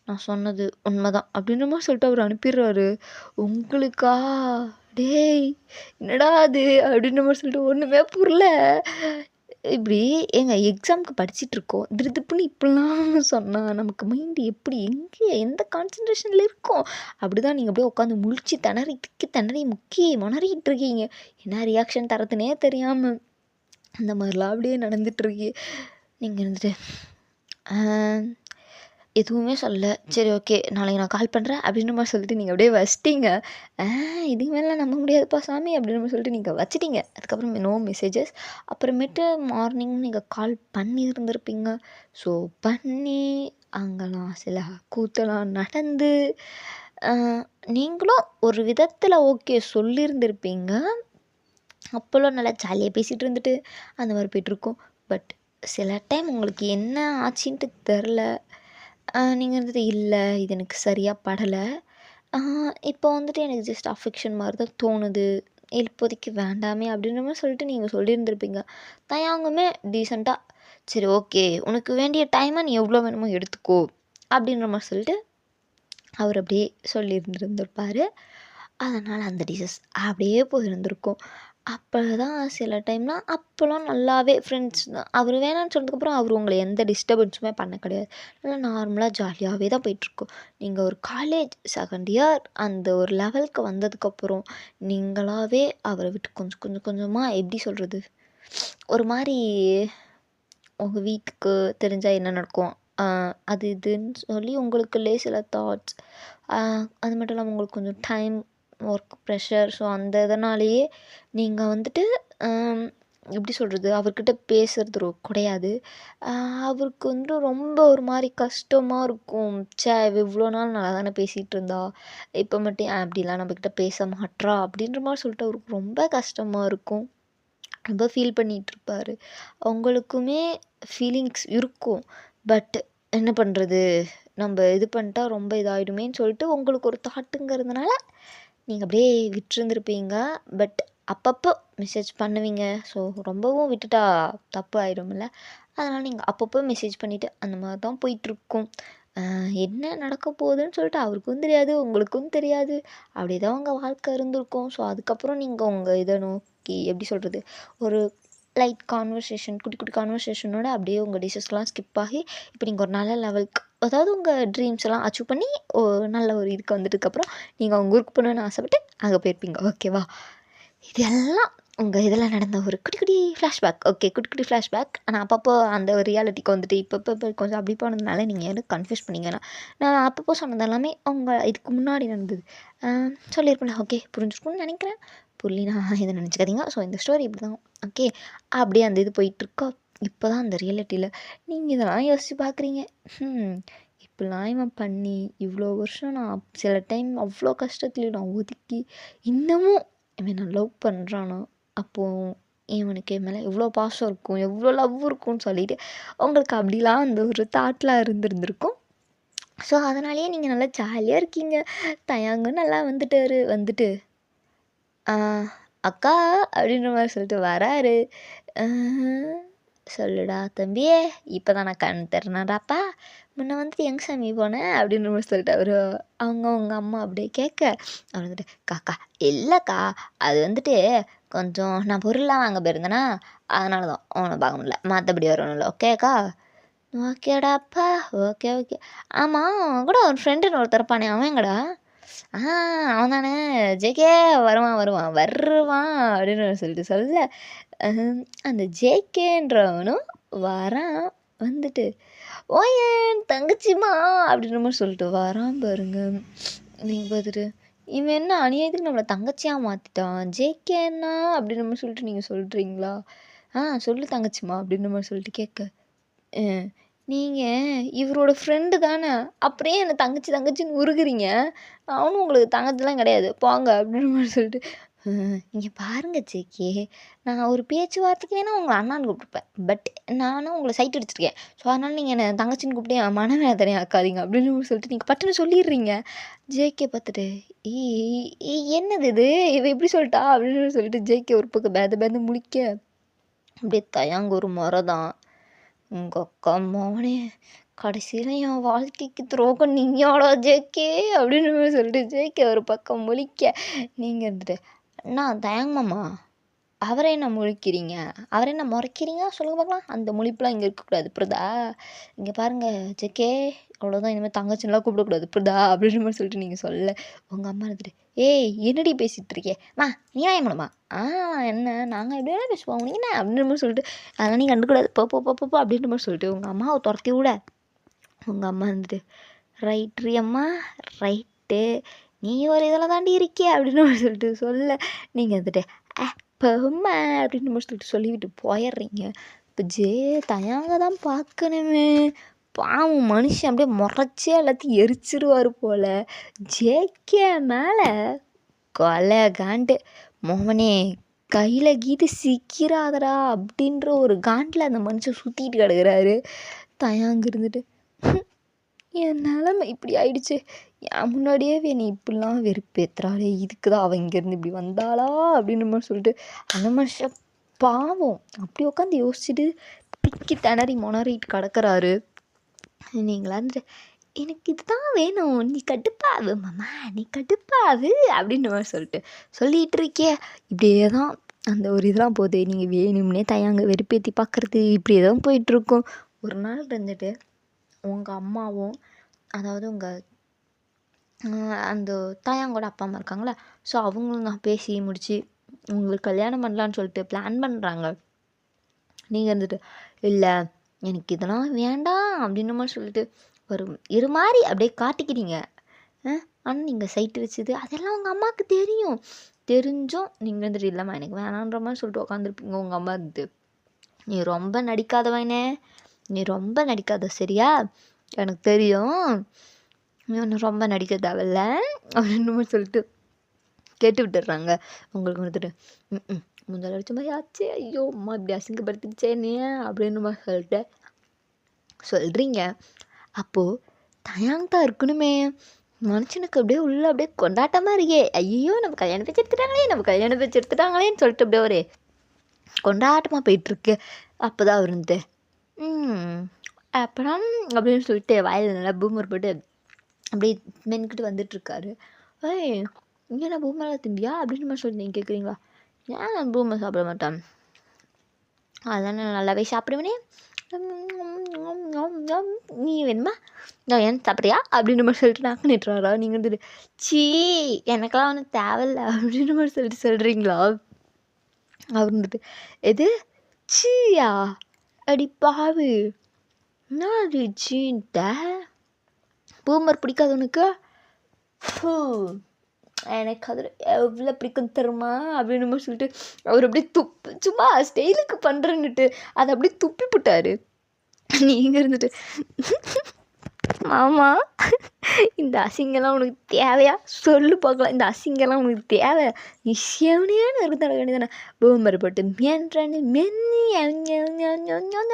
S1: நான் சொன்னது உண்மைதான் அப்படின்ற மாதிரி சொல்லிட்டு அவர் அனுப்பிடுறாரு. உங்களுக்கா டேய் என்னடா அது அப்படின்ற மாதிரி சொல்லிட்டு ஒன்றுமே புரியல. இப்படி எக்ஸாமுக்கு படிச்சிட்ருக்கோம், திருப்புன்னு இப்படிலாம் சொன்னால் நமக்கு மைண்டு எப்படி எங்கே எந்த கான்சன்ட்ரேஷனில் இருக்கும். அப்படி தான் நீங்கள் அப்படியே உட்காந்து முழிச்சு திணறி திக்கி திணறி முக்கி முணறிக்கிட்டு இருக்கீங்க. என்ன ரியாக்ஷன் தரத்துனே தெரியாமல் அந்த மாதிரிலாம் அப்படியே நடந்துகிட்ருக்கு. நீங்கள் இருந்துட்டு எதுவுமே சொல்லல, சரி ஓகே நாளைக்கு நான் கால் பண்ணுறேன் அப்படின்ற மாதிரி சொல்லிட்டு நீங்கள் அப்படியே வச்சிட்டிங்க. இதுக்கு மேலே நம்ப முடியாதுப்பா சாமி அப்படின்ற மாதிரி சொல்லிட்டு நீங்கள் வச்சிட்டிங்க. அதுக்கப்புறம் நோ மெசேஜஸ். அப்புறமேட்டு மார்னிங் நீங்கள் கால் பண்ணியிருந்திருப்பீங்க. ஸோ பண்ணி அங்கெல்லாம் சில கூத்தெல்லாம் நடந்து நீங்களும் ஒரு விதத்தில் ஓகே சொல்லியிருந்திருப்பீங்க. அப்போல்லாம் நல்லா ஜாலியாக பேசிகிட்டு இருந்துட்டு அந்த மாதிரி போய்ட்டுருக்கோம். பட் சில டைம் உங்களுக்கு என்ன ஆச்சுன்ட்டு தெரில. நீங்கள் வந்துட்டு இல்லை இது எனக்கு சரியாக படலை, இப்போ வந்துட்டு எனக்கு ஜஸ்ட் அஃபெக்ஷன் மாதிரி தான் தோணுது, இப்போதைக்கு வேண்டாமே அப்படின்ற மாதிரி சொல்லிட்டு நீங்கள் சொல்லியிருந்திருப்பீங்க. தயாங்குமே டீசெண்டாக சரி ஓகே உனக்கு வேண்டிய டைமை நீ எவ்வளோ வேணுமோ எடுத்துக்கோ அப்படின்ற மாதிரி சொல்லிட்டு அவர் அப்படியே சொல்லியிருந்திருந்திருப்பார். அதனால் அந்த டிஷஸ் அப்படியே போயிருந்திருக்கும். அப்போ தான் சில டைம்லாம் அப்போல்லாம் நல்லாவே ஃப்ரெண்ட்ஸ் தான். அவர் வேணான்னு சொன்னதுக்கப்புறம் அவர் உங்களை எந்த டிஸ்டர்பன்ஸுமே பண்ண கிடையாது. நல்லா நார்மலாக ஜாலியாகவே தான் போயிட்டுருக்கும். நீங்கள் ஒரு காலேஜ் செகண்ட் இயர் அந்த ஒரு லெவலுக்கு வந்ததுக்கப்புறம் நீங்களாகவே அவரை விட்டு கொஞ்சம் கொஞ்சம் கொஞ்சமாக எப்படி சொல்கிறது, ஒரு மாதிரி உங்கள் வீட்டுக்கு தெரிஞ்சால் என்ன நடக்கும் அது இதுன்னு சொல்லி உங்களுக்குள்ளே சில தாட்ஸ், அது மட்டும் இல்லாமல் உங்களுக்கு கொஞ்சம் டைம் ஒர்க் ப்ரெஷர், ஸோ அந்த இதனாலேயே நீங்கள் வந்துட்டு எப்படி சொல்கிறது, அவர்கிட்ட பேசுகிறது கிடையாது. அவருக்கு வந்து ரொம்ப ஒரு மாதிரி கஷ்டமாக இருக்கும். ச்சே இவ்வளோ நாள் நல்லா தானே பேசிகிட்டு இருந்தா, இப்போ மட்டும் ஏன் அப்படிலாம் நம்மக்கிட்ட பேச மாட்றா அப்படின்ற மாதிரி சொல்லிட்டு அவருக்கு ரொம்ப கஷ்டமாக இருக்கும். ரொம்ப ஃபீல் பண்ணிகிட்ருப்பார். அவங்களுக்குமே ஃபீலிங்ஸ் இருக்கும். பட் என்ன பண்ணுறது, நம்ம இது பண்ணிட்டா ரொம்ப இதாகிடுமேன்னு சொல்லிட்டு உங்களுக்கு ஒரு தாட்டுங்கிறதுனால நீங்கள் அப்படியே விட்டுருந்துருப்பீங்க. பட் அப்பப்போ மெசேஜ் பண்ணுவீங்க. ஸோ ரொம்பவும் விட்டுட்டா தப்பு ஆகிடும்ல, அதனால் நீங்கள் அப்பப்போ மெசேஜ் பண்ணிவிட்டு அந்த மாதிரி தான் போயிட்டுருக்கும். என்ன நடக்க போகுதுன்னு சொல்லிட்டு அவருக்கும் தெரியாது, உங்களுக்கும் தெரியாது. அப்படி தான் உங்கள் வாழ்க்கை இருந்திருக்கும். ஸோ அதுக்கப்புறம் நீங்கள் உங்கள் இதை நோக்கி எப்படி சொல்கிறது, ஒரு லைட் கான்வர்சேஷன் குட்டி குட்டி கான்வர்சேஷனோட அப்படியே உங்கள் டிஷஸ்லாம் ஸ்கிப் ஆகி இப்போ நீங்கள் ஒரு நல்ல லெவலுக்கு, அதாவது உங்கள் ட்ரீம்ஸ் எல்லாம் அச்சீவ் பண்ணி நல்ல ஒரு இதுக்கு வந்ததுக்கப்புறம் நீங்கள் அவங்க ஊருக்கு போகணுன்னு ஆசைப்பட்டு அங்கே போயிருப்பீங்க. ஓகேவா, இது எல்லாம் உங்கள் இதில் நடந்த ஒரு குட்டி குட்டி ஃப்ளாஷ்பேக். ஓகே, குட்டி குட்டி ஃப்ளாஷ்பேக். ஆனால் அப்பப்போ அந்த ஒரு ரியாலிட்டிக்கு வந்துட்டு இப்போ கொஞ்சம் அப்படி போனதுனால நீங்கள் எதுவும் கன்ஃபியூஸ் பண்ணிங்கன்னா, நான் அப்பப்போ சொன்னது எல்லாமே அவங்க இதுக்கு முன்னாடி நடந்தது சொல்லியிருப்பேன். ஓகே புரிஞ்சிருக்கும்னு நினைக்கிறேன். புரியலனா இதை நினச்சிக்காதீங்க. ஸோ இந்த ஸ்டோரி இப்படி தான். ஓகே, அப்படியே அந்த இது போயிட்டுருக்கா. இப்போ தான் அந்த ரியாலிட்டியில் நீங்கள் இதெல்லாம் யோசித்து பார்க்குறீங்க. இப்படிலாம் இவன் பண்ணி இவ்வளோ வருஷம் நான் சில டைம் அவ்வளோ கஷ்டத்துலேயும் நான் ஒதுக்கி இன்னமும் இவன் நான் லவ் பண்ணுறானா, அப்போது இவனுக்கு என் மேலே எவ்வளோ பாசம் இருக்கும், எவ்வளோ லவ் இருக்கும்னு சொல்லிட்டு உங்களுக்கு அப்படிலாம் அந்த ஒரு தாட்லாம் இருந்திருக்கும். ஸோ அதனாலேயே நீங்கள் நல்லா ஜாலியாக இருக்கீங்க. தயாங்கும் நல்லா வந்துட்டு அக்கா அப்படின்ற மாதிரி சொல்லிட்டு வராரு. சொல்லுடா தம்பியே, இப்போ தான் நான் கண் திறனடாப்பா, முன்ன வந்துட்டு எங்க சாமி போனேன் அப்படின்னு மாதிரி சொல்லிட்டு அவங்க அம்மா அப்படியே கேட்க, அவர் வந்துட்டு காக்கா இல்லைக்கா, அது வந்துட்டு கொஞ்சம் நான் பொருள்லாம் வாங்க போயிருந்தேனா, அதனால தான் உன்னை பார்க்க முடியல, மற்றபடி வரணும் இல்லை, ஓகேக்கா. ஓகேடாப்பா, ஓகே ஓகே. ஆமாம், அவன் கூட ஒரு ஃப்ரெண்டுன்னு ஒருத்தர் இருப்பானே, அவன் எங்கடா? அவன் தானே ஜேகே, வருவான் வருவான் வருவான் அப்படின்னு சொல்லிட்டு சொல்ல, அந்த ஜேகேன்றவனும் வரான். வந்துட்டு ஓயன் தங்கச்சிம்மா அப்படின்ற மாதிரி சொல்லிட்டு வரான் பாருங்க. நீங்கள் பார்த்துட்டு இவன் என்ன அநியாயத்துக்கு நம்மளை தங்கச்சியாக மாற்றிட்டான், ஜேகேன்னா அப்படின்ற மாதிரி சொல்லிட்டு நீங்கள் சொல்கிறீங்களா? சொல்லு தங்கச்சிம்மா அப்படின்ற மாதிரி சொல்லிட்டு கேட்க, நீங்கள் இவரோட ஃப்ரெண்டு தானே, அப்படியே என்னை தங்கச்சி தங்கச்சின்னு உருகுறீங்க, அவனும் உங்களுக்கு தங்கச்சிலாம் கிடையாது போங்க அப்படின்ற மாதிரி சொல்லிட்டு, இங்கே பாருங்க ஜேகே, நான் ஒரு பேச்சுவார்த்தைக்கு வேணால் உங்களை அண்ணான்னு கூப்பிட்டுருப்பேன், பட் நானும் உங்களை சைட் அடிச்சிருக்கேன், ஸோ அதனால் நீங்கள் என்னை தங்கச்சின்னு கூப்பிட்டு என் மனவேதனை ஆக்காதீங்க அப்படின்னு சொல்லிட்டு நீங்கள் பட்டுன்னு சொல்லிடுறீங்க. ஜேகே பார்த்துட்டு என்னது இது, இவ எப்படி சொல்லிட்டா அப்படின்னு சொல்லிட்டு ஜேகே ஒரு பக்கம் பேத முழிக்க, அப்படியே தயாங்க ஒரு முறை தான், உங்கள் அக்கா மோனே கடைசியில் என் வாழ்க்கைக்கு துரோகம் நீங்களோட ஜேகே அப்படின்னு சொல்லிட்டு ஜேகே ஒரு பக்கம் முழிக்க, நீங்கள் இருந்துட்டு அண்ணா தயாங்க மாமா, அவரை என்ன முழிக்கிறீங்க, அவரை என்ன முறைக்கிறீங்க சொல்லுங்க பார்க்கலாம், அந்த முழிப்புலாம் இங்கே இருக்கக்கூடாது புரியுதா? இங்கே பாருங்கள் ஜேகே, அவ்வளோதான், இனிமேல் தங்கச்சின்லாம் கூப்பிடக்கூடாது புரியுதா அப்படின்ற மாதிரி சொல்லிட்டு நீங்கள் சொல்ல, உங்கள் அம்மா இருந்துட்டு ஏய் என்னடி பேசிகிட்டு இருக்கே மா, நீ ஏன் பண்ணுமா, என்ன நாங்கள் எப்படி வேணால் பேசுவோம் நீ என்ன அப்படின்ற மாதிரி சொல்லிட்டு, அதெல்லாம் நீ கண்டுக்கூடாது போ போ போ போ அப்படின்ற மாதிரி சொல்லிட்டு உங்கள் அம்மாவை துரத்தி விட, உங்கள் அம்மா இருந்துட்டு ரைட்ரி அம்மா ரைட்டு, நீ ஒரு இதில் தாண்டி இருக்கிய அப்படின்னு மாதிரி சொல்லிட்டு சொல்ல, நீங்கள் வந்துட்டு பொம்மை அப்படின்னு மாதிரி சொல்லிட்டு சொல்லிவிட்டு போயிடுறீங்க. இப்போ தயாங்க தான் பார்க்கணுமே, பாவம் மனுஷன் அப்படியே முறைச்சே எல்லாத்தையும் எரிச்சிருவார் போல். ஜேகே மேலே கொலை காண்டு, மோகனே கையில் கீது சிக்கிறாதடா அப்படின்ற ஒரு காண்டில் அந்த மனுஷன் சுற்றிட்டு கிடக்குறாரு. தயாங்க இருந்துட்டு என் நிலமை இப்படி ஆயிடுச்சு, என் முன்னாடியே என்னை இப்படிலாம் வெறுப்பேத்துறாளே, இதுக்கு தான் அவள் இங்கேருந்து இப்படி வந்தாளா அப்படின்ற மாதிரி சொல்லிட்டு அந்த மனுஷன் பாவம் அப்படி உட்காந்து யோசிச்சுட்டு திக்கி திணறி மொணறிட்டு கிடக்குறாரு. நீங்களா இருந்துட்டு எனக்கு இதுதான் வேணும், நீ கடுப்பாவு மாமா, நீ கடுப்பாவு அப்படின்ற மாதிரி சொல்லிகிட்டு இருக்கே. இப்படியே தான் அந்த ஒரு இதெல்லாம் போகுது, நீங்கள் வேணும்னே தயாங்க வெறுப்பேற்றி பார்க்குறது இப்படியே தான் போயிட்டுருக்கோம். ஒரு நாள் இருந்துட்டு உங்கள் அம்மாவும், அதாவது உங்கள் அந்த தாயாங்கோட அப்பா அம்மா இருக்காங்களே, ஸோ அவங்களும் பேசி முடித்து உங்களுக்கு கல்யாணம் பண்ணலான்னு சொல்லிட்டு பிளான் பண்ணுறாங்க. நீங்கள் இருந்துட்டு இல்லை எனக்கு இதெல்லாம் வேண்டாம் அப்படின்ற மாதிரி சொல்லிட்டு ஒரு மாதிரி அப்படியே காட்டிக்கிறீங்க. ஆனால் நீங்கள் சைட்டு வச்சுது அதெல்லாம் உங்கள் அம்மாவுக்கு தெரிஞ்சும் நீங்கள் இருந்துட்டு இல்லைம்மா எனக்கு வேணான்ற மாதிரி சொல்லிட்டு உட்காந்துருப்பீங்க. உங்கள் அம்மா இருந்துட்டு நீ ரொம்ப நடிக்காதவனே, நீ ரொம்ப நடிக்காத சரியா, எனக்கு தெரியும், நீ ஒன்றும் ரொம்ப நடிக்க தேவையில்ல அப்படின்னு சொல்லிட்டு கேட்டு விட்டுடுறாங்க. உங்களுக்கு வந்துட்டு முதல் அடிச்ச மாதிரி ஆச்சு, ஐயோ அம்மா இப்படி அசிங்கப்படுத்திச்சேனே அப்படின்னு மாதிரி சொல்லிட்டு சொல்கிறீங்க. அப்போது தயாங்க தான் இருக்கணுமே, மனுஷனுக்கு அப்படியே உள்ள அப்படியே கொண்டாட்டமாக இருக்கே, ஐயோ நம்ம கல்யாணம் பேச்சு எடுத்துட்டாங்களேன்னு சொல்லிட்டு அப்படியே ஒரு கொண்டாட்டமாக போயிட்டுருக்கு. அப்போ தான் அவர் வந்துட்டு அப்புறம் அப்படின்னு சொல்லிட்டு வாயில் நல்லா பூமர் போட்டு அப்படியே மென்கிட்டு வந்துட்டுருக்காரு. இங்கே நான் பூமரெலாம் திம்பியா அப்படின்னு மாதிரி சொல்லி நீங்கள் கேட்குறீங்களா? ஏன் நான் பூமர் சாப்பிட மாட்டேன், அதெல்லாம் நான் நல்லாவே சாப்பிடுவேனே, நீ வேணுமா நான் ஏன் சாப்பிட்றியா அப்படின்ற மாதிரி சொல்லிட்டு நாக்கு நிட்டுறாரா? நீங்கள் வந்துட்டு சீ எனக்கெல்லாம் ஒன்றும் தேவையில்லை அப்படின்ற மாதிரி சொல்லிட்டு சொல்கிறீங்களா? அவர் வந்துட்டு எது சீயா அடி பாவு, என்ன அது சீன்ட்ட பூமர் பிடிக்காது உனக்கு, எனக்கு அது எவ்வளோ பிடிக்கும் தருமா அப்படின்னு மாதிரி சொல்லிட்டு அவர் அப்படியே சும்மா ஸ்டைலுக்கு பண்ணுறேன்னுட்டு அதை அப்படியே துப்பி போட்டார். நீங்கள் இருந்துட்டு மாமா இந்த அசிங்கெல்லாம் உனக்கு தேவையா சொல்லு பார்க்கலாம், இந்த அசிங்கெல்லாம் உனக்கு தேவை, நீ செவனியானு இருந்தால வேண்டியதானே பூமர் போட்டு மென்னு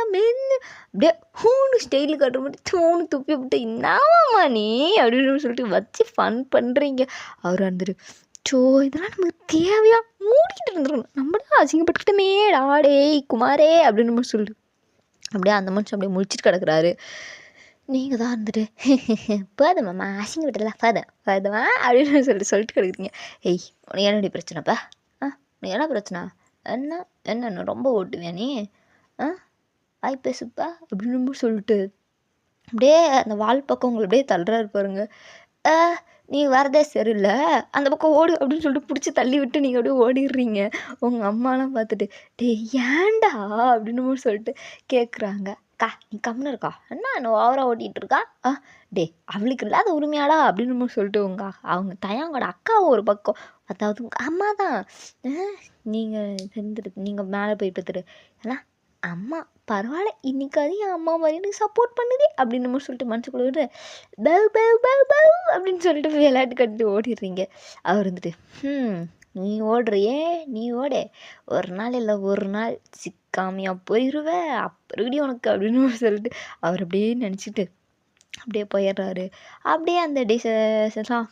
S1: அப்படியே ஹூனு ஸ்டைலு காட்டுற மாதிரி தூணு துப்பி விட்டு என்னவாம்மா நீ அப்படின்னு சொல்லிட்டு வச்சு ஃபன் பண்ணுறீங்க. அவர் வந்துட்டு ஸோ இதெல்லாம் நமக்கு தேவையா மூடிக்கிட்டு இருந்துருக்கணும், நம்மளா அசிங்கப்பட்டுக்கிட்டோமே டாடே குமாரே அப்படின்னு சொல்லிட்டு அப்படியே அந்த மனுஷன் அப்படியே முழிச்சிட்டு கிடக்குறாரு. நீங்கள் தான் இருந்துட்டு போதுமாம்மா அசிங்க விட்டுலாம் போதுமா அப்படின்னு சொல்லிட்டு கிடக்குறீங்க. ஏய் உனக்கு என்னடி பிரச்சனைப்பா? உனக்கு என்ன பிரச்சனை? என்ன என்ன ரொம்ப ஓட்டுவியா நீ? வாய் பேசுப்பா அப்படின்னு சொல்லிட்டு அப்படியே அந்த வால் பக்கம் உங்களை அப்படியே தள்ளுறாரு பாருங்க. நீ வரதே சரியில்லை, அந்த பக்கம் ஓடு அப்படின்னு சொல்லிட்டு பிடிச்சி தள்ளி விட்டு நீங்கள் அப்படியே ஓடிடுறீங்க. உங்கள் அம்மாலாம் பார்த்துட்டு டே ஏன்டா அப்படின்னு சொல்லிட்டு கேட்குறாங்க. அக்கா நீ கம்முன்னு இருக்கா, என்ன ஓவராக ஓட்டிகிட்டு இருக்கா? டே அவளுக்கு இல்லாத உரிமையாடா அப்படின்னு சொல்லிட்டு அவங்க தயாங்கோட அக்காவும் ஒரு பக்கம், அதாவது உங்கள் அம்மா தான். நீங்கள் மேலே போய் பார்த்துட்டு ஏன்னா அம்மா பரவாயில்ல இன்னைக்காவது என் அம்மா மாதிரி எனக்கு சப்போர்ட் பண்ணுது அப்படின்னு சொல்லிட்டு மனசுக்குள்ள பவ் பவ் பவ் பவ் அப்படின்னு சொல்லிட்டு விளையாட்டு கட்டிட்டு ஓடிடுறீங்க. அவர் வந்துட்டு நீ ஓடுறியே நீ ஓடே, ஒரு நாள் இல்லை ஒரு நாள் சிக்காமையா போயிடுவ அப்புறம் உனக்கு அப்படின்னு சொல்லிட்டு அவர் அப்படியே நினச்சிட்டு அப்படியே போயிடுறாரு. அப்படியே அந்த டிஷஸ்லாம்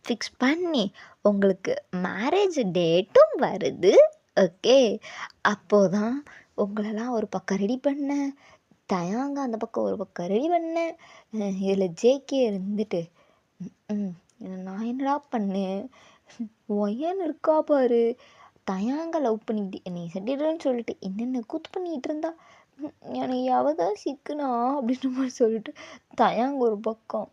S1: ஃபிக்ஸ் பண்ணி உங்களுக்கு மேரேஜ் டேட்டும் வருது. ஓகே, அப்போதான் உங்களெல்லாம் ஒரு பக்கம் ரெடி பண்ணேன், தயாங்க அந்த பக்கம் ஒரு பக்கம் ரெடி பண்ணேன். இதில் ஜேகே இருந்துட்டு நான் என்னடா பண்ணேன், ஒயன் இருக்கா பாரு, தயாங்க லவ் பண்ணிக்கிட்டு என்னை செட்டிடுன்னு சொல்லிட்டு என்னென்ன கூத்து பண்ணிக்கிட்டு இருந்தா, எனக்கு எவதான் சிக்குனா அப்படின்னு மாதிரி சொல்லிட்டு தயாங்க ஒரு பக்கம்,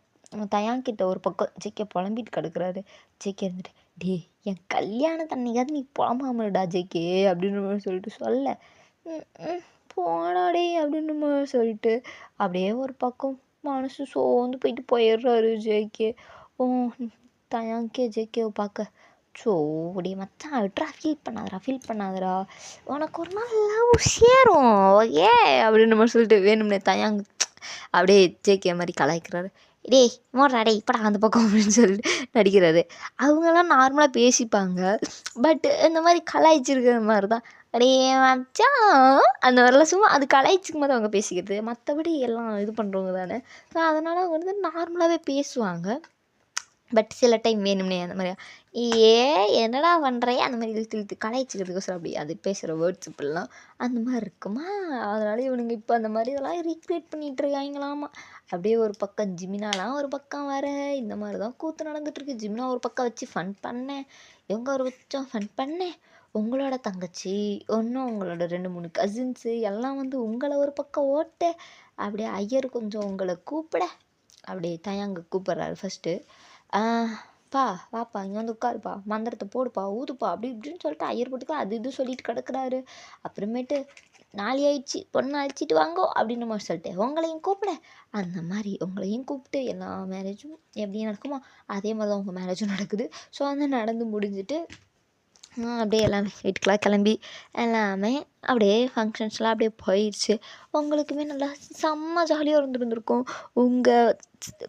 S1: தயாங்கிட்ட ஒரு பக்கம் ஜேகே புலம்பிட்டு கிடக்குறாரு. ஜேகே இருந்துட்டு டே என் கல்யாணத்து அன்னைக்காவது நீ புலம்பாமடா ஜேகே அப்படின்னு சொல்லிட்டு சொல்ல போனாடே அப்படின்னு சொல்லிட்டு அப்படியே ஒரு பக்கம் மனசு சோர்ந்து போயிடுறாரு ஜேகே. தயாங்கே ஜேகேவை பார்க்க சோடி மச்சான் விட்றா, ஃபீல் பண்ணாதரா உனக்கு ஒரு நாள் லவ் சேரும் ஓகே அப்படின்னு சொல்லிட்டு வேணும்னே தயாங் அப்படியே ஜேகே மாதிரி கலாய்க்கிறாரு. டேய் மோட்ரா டே இப்படா அந்த பக்கம் அப்படின்னு சொல்லிட்டு நடிக்கிறாரு. அவங்கெல்லாம் நார்மலாக பேசிப்பாங்க, பட் இந்த மாதிரி கலாய்ச்சிருக்கிற மாதிரி தான் அப்படியே மச்சான் அந்த மாதிரிலாம் சும்மா அது கலாய்ச்சிக்கும் போது அவங்க பேசிக்கிறது, மற்றபடி எல்லாம் இது பண்ணுறவங்க தானே. ஸோ அதனால் அவங்க வந்து நார்மலாகவே பேசுவாங்க. பட் சில டைம் வேணும்னே அந்த மாதிரி என்னடா பண்ணுறையே அந்த மாதிரி இழுத்து கலாய்ச்சிக்கிறதுக்கோசரம் அப்படி அது பேசுகிற வேர்ட்ஸ் இப்படிலாம் அந்த மாதிரி இருக்குமா. அதனால இவனுங்க இப்போ அந்த மாதிரி இதெல்லாம் ரீக்ரியேட் பண்ணிகிட்டு இருக்காங்களாமா. அப்படியே ஒரு பக்கம் ஜிமினாலாம் ஒரு பக்கம் வர இந்த மாதிரி தான் கூத்து நடந்துட்டுருக்கு. ஜிமினா ஒரு பக்கம் வச்சு ஃபன் பண்ணேன், இவங்க ஒரு பக்கம் ஃபன் பண்ணேன். உங்களோட தங்கச்சி ஒன்றும் உங்களோட 2-3 கசின்ஸு எல்லாம் வந்து உங்களை ஒரு பக்கம் ஓட்ட, அப்படியே ஐயர் கொஞ்சம் உங்களை கூப்பிட அப்படியே தயாங்க கூப்பிட்றாரு ஃபஸ்ட்டு. பா வாப்பா இங்கே வந்து உட்காருப்பா, மந்திரத்தை போடுப்பா ஊதுப்பா அப்படி இப்படின்னு சொல்லிட்டு ஐயர் போட்டுக்கா அது இது சொல்லிட்டு கிடக்குறாரு. அப்புறமேட்டு நாளை ஆயிடுச்சு பொண்ணு அழைச்சிட்டு வாங்கோ அப்படின்னு மாதிரி சொல்லிட்டு உங்களையும் கூப்பிட, அந்த மாதிரி உங்களையும் கூப்பிட்டு எல்லா மேரேஜும் எப்படி நடக்குமோ அதே மாதிரி தான் உங்கள் மேரேஜும் நடக்குது. ஸோ வந்து நடந்து முடிஞ்சிட்டு அப்படியே எல்லாமே வீட்டுக்கெலாம் கிளம்பி எல்லாமே அப்படியே ஃபங்க்ஷன்ஸ்லாம் அப்படியே போயிடுச்சு. உங்களுக்குமே நல்லா செம்ம ஜாலியாக இருந்திருக்கும். உங்கள்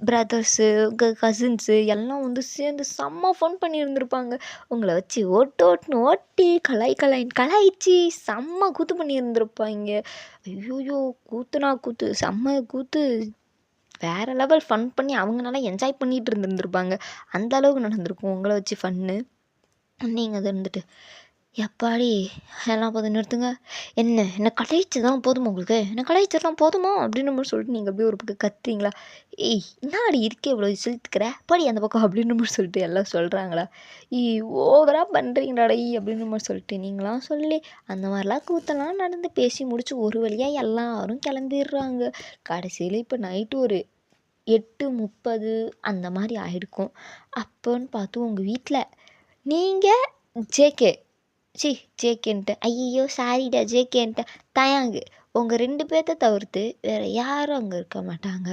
S1: பிரதர்ஸு உங்கள் கசின்ஸு எல்லாம் வந்து சேர்ந்து செம்ம ஃபன் பண்ணியிருந்திருப்பாங்க. உங்களை வச்சு ஓட்டி கலாய்ச்சி செம்ம கூத்து பண்ணியிருந்திருப்பாங்க. ஐயோயோ கூத்துனா கூத்து செம்ம கூத்து, வேறு லெவல் ஃபன் பண்ணி அவங்க நல்லா என்ஜாய் பண்ணிகிட்டு இருந்திருப்பாங்க. அந்த அளவுக்கு நடந்திருக்கும் உங்களை வச்சு ஃபன்னு. நீங்கள் அது இருந்துட்டு எப்பாடி எல்லாம் போதும் நிறுத்துங்க, என்ன கலாய்ச்சதான் போதுமா உங்களுக்கு, என்ன கலாய்ச்சதான் போதுமா அப்படின்னு சொல்லிட்டு நீங்கள் அப்படியே ஒரு பக்கம் கத்துறீங்களா. ஏய் என்னாடி இருக்கே இவ்வளோ செலுத்துக்கிற படி அந்த பக்கம் அப்படின்னு சொல்லிட்டு எல்லாம் சொல்கிறாங்களா. ஓவராக பண்ணுறீங்களாடா அப்படின்னு சொல்லிட்டு நீங்களாம் சொல்லி அந்த மாதிரிலாம் கூத்தெல்லாம் நடந்து பேசி முடிச்சு ஒரு வழியாக எல்லாரும் கிளம்பிடுறாங்க. கடைசியில் இப்போ நைட்டு ஒரு 8:30 அந்த மாதிரி ஆகிருக்கும். அப்போன்னு பார்த்து உங்கள் வீட்டில் நீங்கள் ஜேகேன்ட்டு ஐயோ சாரிடா ஜேகேன்ட்டு தயாங்கு உங்கள் 2 பேர்த்த தவிர்த்து வேறு யாரும் அங்கே இருக்க மாட்டாங்க.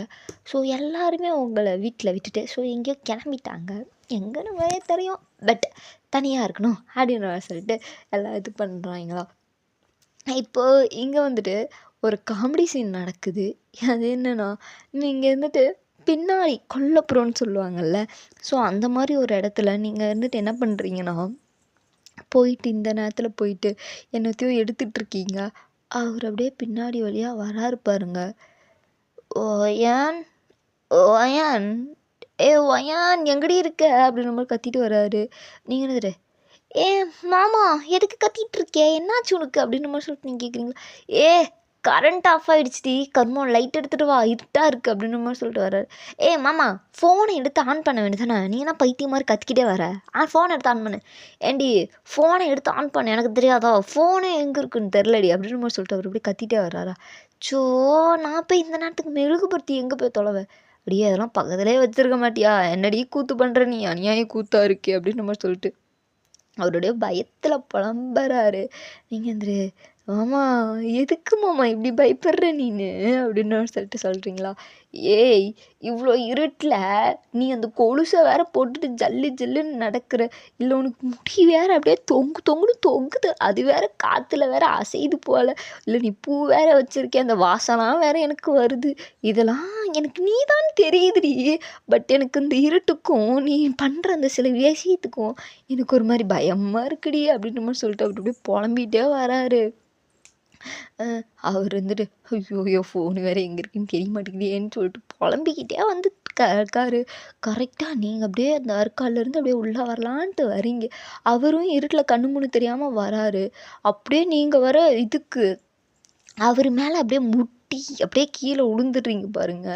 S1: ஸோ எல்லாருமே உங்களை வீட்டில் விட்டுட்டு ஸோ எங்கேயோ கிளம்பிட்டாங்க, எங்கேன்னு வேற தெரியும், பட் தனியாக இருக்கணும் அப்படின்னு சொல்லிட்டு எல்லாம் இது பண்ணுறாங்களா. இப்போது இங்கே வந்துட்டு ஒரு காமெடி சீன் நடக்குது. அது என்னென்னா நீங்கள் வந்துட்டு பின்னாடி கொல்லப்புறம்னு சொல்லுவாங்கள்ல, ஸோ அந்த மாதிரி ஒரு இடத்துல நீங்கள் வந்துட்டு என்ன பண்ணுறீங்கன்னா போயிட்டு இந்த நேரத்தில் போயிட்டு என்னத்தையும் எடுத்துகிட்ருக்கீங்க. அவர் அப்படியே பின்னாடி வழியாக வராரு பாருங்க. ஒயான் ஒயான் ஒயான் எங்கடி இருக்க அப்படின்னு மாதிரி கத்திட்டு வராரு. நீங்கள் என்னது மாமா எதுக்கு கத்திட்டு இருக்கே என்னாச்சு உனக்கு அப்படின்னு மாதிரி சொல்லிட்டு நீங்கள் கேட்குறீங்களா. கரண்ட் ஆஃப் ஆகிடுச்சிடி கர்மம், லைட் எடுத்துகிட்டு வா, இருட்டாக இருக்குது அப்படின்ற மாதிரி சொல்லிட்டு வர்றாரு. மாமா ஃபோனை எடுத்து ஆன் பண்ண வேண்டியதானே, நீ என்ன பைத்தியம் மாதிரி கத்திக்கிட்டே வர, ஃபோனை எடுத்து ஆன் பண்ணு. ஏண்டி ஃபோனை எடுத்து ஆன் பண்ண எனக்கு தெரியாதா, ஃபோனே எங்கே இருக்குன்னு தெரிலடி அப்படின்ற மாதிரி சொல்லிட்டு அவர் இப்படி கத்திட்டே வர்றாரா. ஸோ நான் போய் இந்த நேரத்துக்கு மெழுகுபடுத்தி எங்கே போய் தொலைவேன், அப்படியே அதெல்லாம் பக்கத்துலேயே வச்சுருக்க மாட்டியா, என்னடி கூத்து பண்ணுற நீ, அநியாய கூத்தா இருக்கே அப்படின்ற மாதிரி சொல்லிட்டு அவருடைய பயத்தில் புலம்புறாரு. நீங்கள் இந்த மாமா எதுக்கு மாமா இப்படி பயப்படுற நீனு அப்படின்னு சொல்லிட்டு சொல்கிறீங்களா. ஏய் இவ்வளோ இருட்டில் நீ அந்த கொலுசை வேற போட்டுட்டு ஜல்லு ஜல்லுன்னு நடக்கிற, இல்லை உனக்கு முடி வேற அப்படியே தொங்குன்னு தொங்குது, அது வேற காற்றுல வேற அசைது போல, இல்லை நீ பூ வேற வச்சுருக்கேன், அந்த வாசலாம் வேற எனக்கு வருது, இதெல்லாம் எனக்கு நீ தான் தெரியுதுடி. பட் எனக்கு இந்த இருட்டுக்கும் நீ பண்ணுற அந்த சில விஷயத்துக்கும் எனக்கு ஒரு மாதிரி பயமாக இருக்குடி அப்படின்ற மாதிரி சொல்லிட்டு அவர் அப்படியே புலம்பிகிட்டே வராரு. அவர் வந்துட்டு ஐயோ ஃபோனு வேறு எங்கே இருக்குன்னு தெரிய மாட்டேங்குதேன்னு சொல்லிட்டு புலம்பிக்கிட்டே வந்து இருக்காரு. கரெக்டாக நீங்கள் அப்படியே அந்த அற்காலிலேருந்து அப்படியே உள்ளே வரலான்ட்டு வரீங்க, அவரும் இருட்டில் கண்ணு மூணு தெரியாமல் வராரு. அப்படியே நீங்கள் வர இதுக்கு அவர் மேலே அப்படியே முட்டி அப்படியே கீழே விழுந்துடுறீங்க பாருங்க.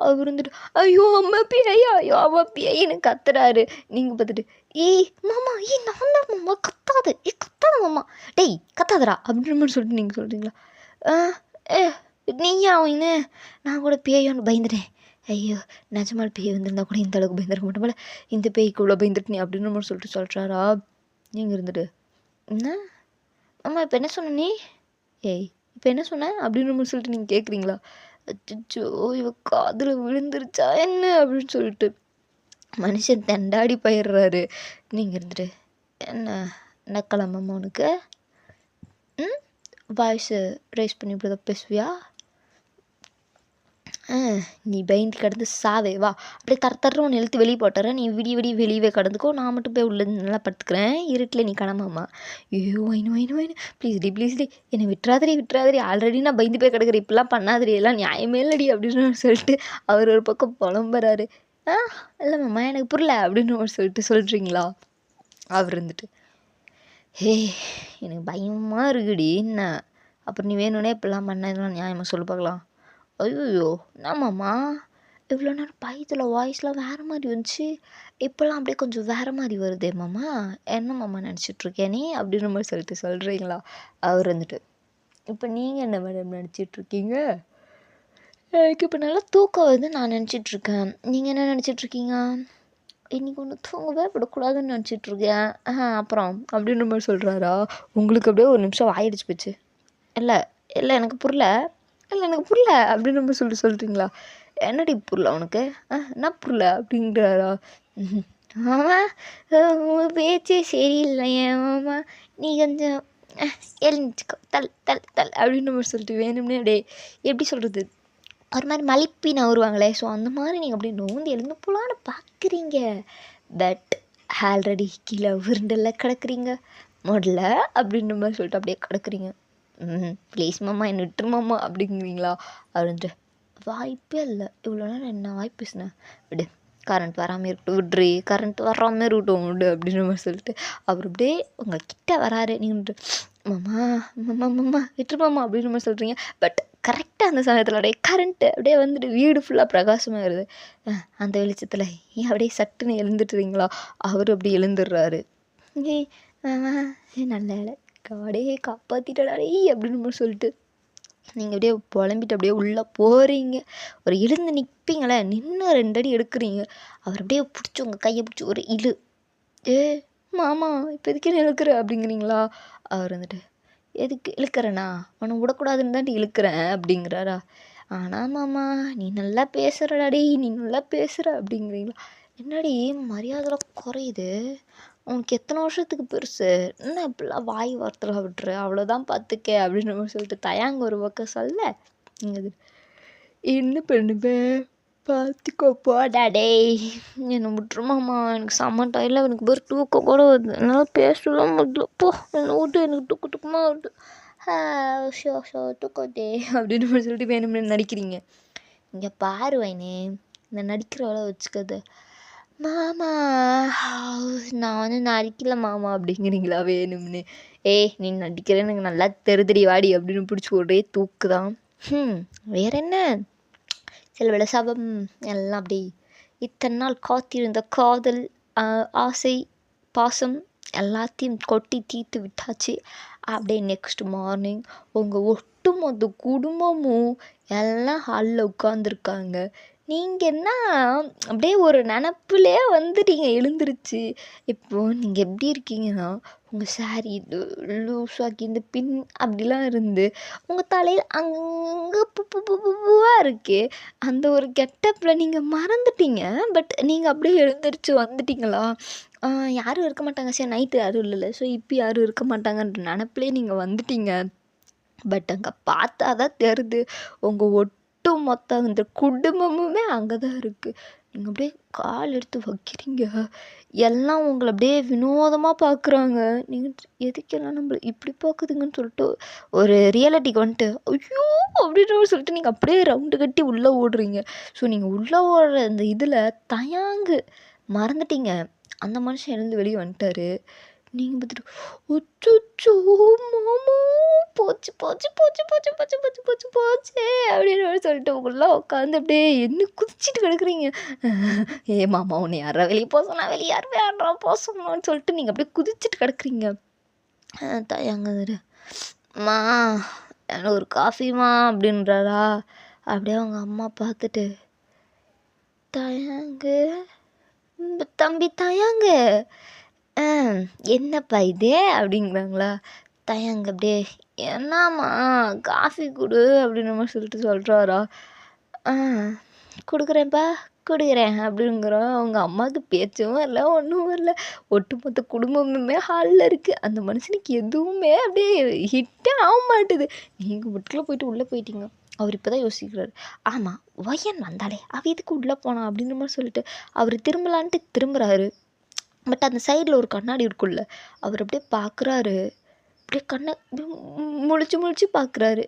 S1: அவர் வந்துட்டு ஐயோ அம்மா பேயா, ஐயோ அம்மா பேயின்னு கத்துறாரு. நீங்கள் பார்த்துட்டு மாமா நான் தான் மாமா, கத்தாது கத்தாத மாமா, டேய் கத்தாதரா அப்படின்ற மாதிரி சொல்லிட்டு நீங்கள் சொல்கிறீங்களா. நீயா அவங்க, நான் கூட பேயோன்னு பயந்துட்டேன், ஐயோ நிஜமால் பேய் வந்திருந்தா கூட இந்த அளவுக்கு பயந்துருக்க மாட்டோம் போல, இந்த பேய்க்கு இவ்வளோ பயந்துட்டு நீ அப்படின்ற மாதிரி சொல்லிட்டு சொல்கிறாரா. நீங்கள் இருந்துட்டு என்ன அம்மா இப்போ என்ன சொன்ன நீ, இப்போ என்ன சொன்னேன் அப்படின்ற மாதிரி சொல்லிட்டு நீங்கள் கேட்குறீங்களா. அச்சோ இவ காதில் விழுந்துருச்சா என்ன அப்படின்னு சொல்லிட்டு மனுஷன் தெண்டாடி போயிடுறாரு. நீங்கள் இருந்துட்டு என்ன கிளம்பம்மா உனக்கு, வாய்ஸு ரைஸ் பண்ணி இப்படி தான் பேசுவியா, நீ பயந்து கிடந்து சாவே வா, அப்படியே தரத்தர ஒன்று எழுத்து வெளியே போட்டுற, நீ விடிய வெளியவே கடந்துக்கோ, நான் மட்டும் போய் உள்ள நல்லா படுத்துக்கிறேன், இருட்டில் நீ கிளம்பாமா. ஐயோ வைனு ப்ளீஸ்டி என்னை விட்டுறாதடி, ஆல்ரெடி நான் பயந்து போய் கிடக்குறேன், இப்படிலாம் பண்ணாதடி, எல்லாம் நியாயமே இல்லடி அப்படின்னு சொல்லிட்டு அவர் ஒரு பக்கம் புலம்புறாரு. இல்லை மாமா எனக்கு புரியல அப்படின்னு சொல்லிட்டு சொல்கிறீங்களா. அவர் இருந்துட்டு எனக்கு பயமாக இருக்குடி என்ன, அப்புறம் நீ வேணும்னே இப்படிலாம் பண்ண, இதெல்லாம் நியாயமாக சொல்லு பார்க்கலாம். ஐயோ என்னம்மாம்மா இவ்வளோ நேரம் பயத்தில் வாய்ஸ்லாம் வேறு மாதிரி வந்துச்சு, இப்போல்லாம் அப்படியே கொஞ்சம் வேறு மாதிரி வருதே மாமா, என்ன மாமா நினச்சிட்ருக்கேன் நீ அப்படின்ற மாதிரி சொல்லிட்டு சொல்கிறீங்களா. அவர் வந்துட்டு இப்போ நீங்கள் என்ன மேடம் நினச்சிட்ருக்கீங்க, எனக்கு இப்போ நல்லா தூக்கம் வருது நான் நினச்சிட்ருக்கேன், நீங்கள் என்ன நினச்சிட்ருக்கீங்க, இன்றைக்கி ஒன்று தூங்கவே விடக்கூடாதுன்னு நினச்சிட்ருக்கேன், அப்புறம் அப்படின்ற மாதிரி சொல்கிறாரா. உங்களுக்கு அப்படியே ஒரு நிமிஷம் வாயிடுச்சு போச்சு. இல்லை எனக்கு புரியல அப்படின்ற மாதிரி சொல்கிறீங்களா. என்னடி புரியல உனக்கு, என்ன புரியல அப்படிங்கிறாரா. மாமா உங்கள் பேச்சே சரியில்லையே மாமா, நீ கொஞ்சம் எழுந்துச்சுக்கோ தல் அப்படின்ற மாதிரி சொல்லிட்டு வேணும்னே அப்படியே எப்படி சொல்கிறது, ஒரு மாதிரி மலிப்பின்னு வருவாங்களே, ஸோ அந்த மாதிரி நீங்கள் அப்படியே நோந்து எழுந்து போகலான்னு பார்க்குறீங்க, பட் ஆல்ரெடி கீழே உருண்டல்ல கிடக்குறீங்க முதல்ல அப்படின்ற மாதிரி சொல்லிட்டு அப்படியே கிடக்குறீங்க. ப்ளீஸ் மாமா என்ன விட்டுரு மாமா அப்படிங்கிறீங்களா. அவர் வந்துட்டு வாய்ப்பே இல்லை, இவ்வளோ நேரம் என்ன வாய்ப்பு பேசினேன், விடு கரண்ட் வராமல் இருக்கட்டும், விட்ரு கரண்ட் வராமல் இருக்கட்டும் விடு அப்படின்ற மாதிரி சொல்லிட்டு அவர் அப்படியே உங்கள் கிட்ட வராரு. நீங்கள் மாமா விட்டுரு மாமா அப்படின்ற மாதிரி சொல்கிறீங்க, பட் கரெக்டாக அந்த சமயத்தில் அப்படியே கரண்ட்டு அப்படியே வந்துட்டு வீடு ஃபுல்லாக பிரகாசமாக வருது. அந்த வெளிச்சத்தில் அப்படியே சட்டுன்னு எழுந்துட்டுறீங்களா. அவர் அப்படி எழுந்துடுறாரு. நல்ல வேலை காடே காப்பாற்றிட்டடாடே அப்படின்னு மாதிரி சொல்லிட்டு நீங்கள் அப்படியே புலம்பிட்டு அப்படியே உள்ளே போகிறீங்க. ஒரு எழுந்து நிற்பீங்களே, நின்று 2 அடி எடுக்கிறீங்க, அவர் அப்படியே பிடிச்சி உங்கள் கையை பிடிச்சி ஒரு இழு, மாமா இப்போ எதுக்கு இழுக்கிற அப்படிங்கிறீங்களா. அவர் வந்துட்டு எதுக்கு இழுக்கிறேண்ணா, அவனை விடக்கூடாதுன்னு தான் இழுக்கிறேன் அப்படிங்கிறாரா. ஆனால் மாமா நீ நல்லா பேசுகிறடாடி, நீ நல்லா பேசுகிற அப்படிங்கிறீங்களா. என்னடி மரியாதைலாம் குறையுது, உனக்கு எத்தனை வருஷத்துக்கு பெருசு, என்ன இப்படிலாம் வாய் வார்த்தைலாம் விட்டுரு, அவ்வளோதான் பார்த்துக்க அப்படின்ற மாதிரி சொல்லிட்டு தயாங்க ஒரு பக்கம் சொல்ல, நீங்கள் என்ன பண்ணுவேன் பார்த்துக்கோ போடாடே என்னை விட்டுருமாம்மா, எனக்கு செம்ம டைமில் எனக்கு பேர் தூக்கம் கூட வருது, என்னால் பேசலாம் முடியல, போ என்னை விட்டு எனக்கு தூக்கமாக வருது, ஷோ தூக்கத்தே அப்படின்னு சொல்லிட்டு வேணும்னு நடிக்கிறீங்க. இங்கே பாரு வைனே, இந்த நடிக்கிற வேலை வச்சுக்கிறது, மாமா நான் வந்து நடிக்கல மாமா அப்படிங்கிறீங்களா வேணும்னு. ஏய் நீ நடிக்கிறேன்னு எனக்கு நல்லா தெரியுதுடி வாடி அப்படின்னு பிடிச்சி ஒரே தூக்கு தான். வேற என்ன, சில வேளை சபம் எல்லாம் அப்படி இத்தனை நாள் காத்திருந்த காதல், ஆசை, பாசம் எல்லாத்தையும் கொட்டி தீர்த்து விட்டாச்சு. அப்படியே நெக்ஸ்ட் மார்னிங் உங்கள் ஒட்டுமொத்த குடும்பமும் எல்லாம் ஹாலில் உட்காந்துருக்காங்க. நீங்கள் என்ன அப்படியே ஒரு நினப்புலே வந்துட்டீங்க எழுந்திருச்சு. இப்போது நீங்கள் எப்படி இருக்கீங்கன்னா, உங்கள் சாரீ லூஸாக்கி இந்த பின் அப்படிலாம் இருந்து உங்கள் தலையில் அங்கங்கே பூவாக இருக்கே, அந்த ஒரு கெட்டப்பில் நீங்கள் மறந்துட்டீங்க. பட் நீங்கள் அப்படியே எழுந்திரிச்சு வந்துட்டீங்களா, யாரும் இருக்க மாட்டாங்க, சரி நைட்டு யாரும் இல்லைல்ல, ஸோ இப்போ யாரும் இருக்க மாட்டாங்கன்ற நினப்பிலே நீங்கள் வந்துட்டீங்க. பட் அங்கே பார்த்தா தான் தெரியுது உங்கள் ஒட்டு மொத்த அந்த குடும்பமுமே அங்கே தான் இருக்குது. நீங்கள் அப்படியே கால் எடுத்து வைக்கிறீங்க, எல்லாம் உங்களை அப்படியே வினோதமாக பார்க்குறாங்க. நீங்கள் எதுக்கெல்லாம் நம்மள இப்படி பார்க்குதுங்கன்னு சொல்லிட்டு ஒரு ரியாலிட்டிக்கு வந்துட்டு ஐயோ அப்படின்னு சொல்லிட்டு நீங்கள் அப்படியே ரவுண்டு கட்டி உள்ளே ஓடுறீங்க. ஸோ நீங்கள் உள்ளே ஓடுற அந்த இதில் தயாங்கு மறந்துட்டீங்க. அந்த மனுஷன் எழுந்து வெளியே வந்துட்டாரு. நீங்கள் பார்த்துட்டு அச்சோ மாமா போச்சு போச்சு போச்சு போச்சு போச்சு போச்சு போச்சு போச்சே அப்படின்னு சொல்லிட்டு உங்களா உட்காந்து அப்படியே என்ன குதிச்சுட்டு கிடக்குறீங்க. ஏ மாமா உன்னை யாரா வெளியே போக சொன்னா, வெளியே யாரும் யாரா போக சொன்னான்னு சொல்லிட்டு நீங்கள் அப்படியே குதிச்சுட்டு கிடக்குறீங்க. தயங்குது, மா எனக்கு ஒரு காஃபிமா அப்படின்றாரா. அப்படியே அவங்க அம்மா பார்த்துட்டு தயங்கு தம்பி தயங்கு என்னப்பா இது அப்படிங்கிறாங்களா. தயங்க அப்படியே என்னம்மா காஃபி கொடு அப்படின்னு மாதிரி சொல்லிட்டு சொல்கிறாரா. கொடுக்குறேன்ப்பா கொடுக்குறேன் அப்படிங்கிறோம். அவங்க அம்மாவுக்கு பேச்சும் வரல, ஒன்றும் வரல. ஒட்டுமொத்த குடும்பமுமே ஹாலில் இருக்குது. அந்த மனுஷனுக்கு எதுவுமே அப்படியே ஹிட்டே ஆக மாட்டுது. நீங்கள் மட்டும் போயிட்டு உள்ளே போயிட்டீங்க. அவர் இப்போ தான் யோசிக்கிறாரு, ஆமாம் ஒயன் வந்தாலே அவள் எதுக்கு உள்ளே போனான் அப்படின்ற மாதிரி சொல்லிட்டு அவர் திரும்பலான்ட்டு திரும்புகிறாரு. பட் அந்த சைடில் ஒரு கண்ணாடி இருக்குல்ல, அவர் அப்படியே பார்க்குறாரு. அப்படியே கண்ணை முழிச்சு பார்க்குறாரு.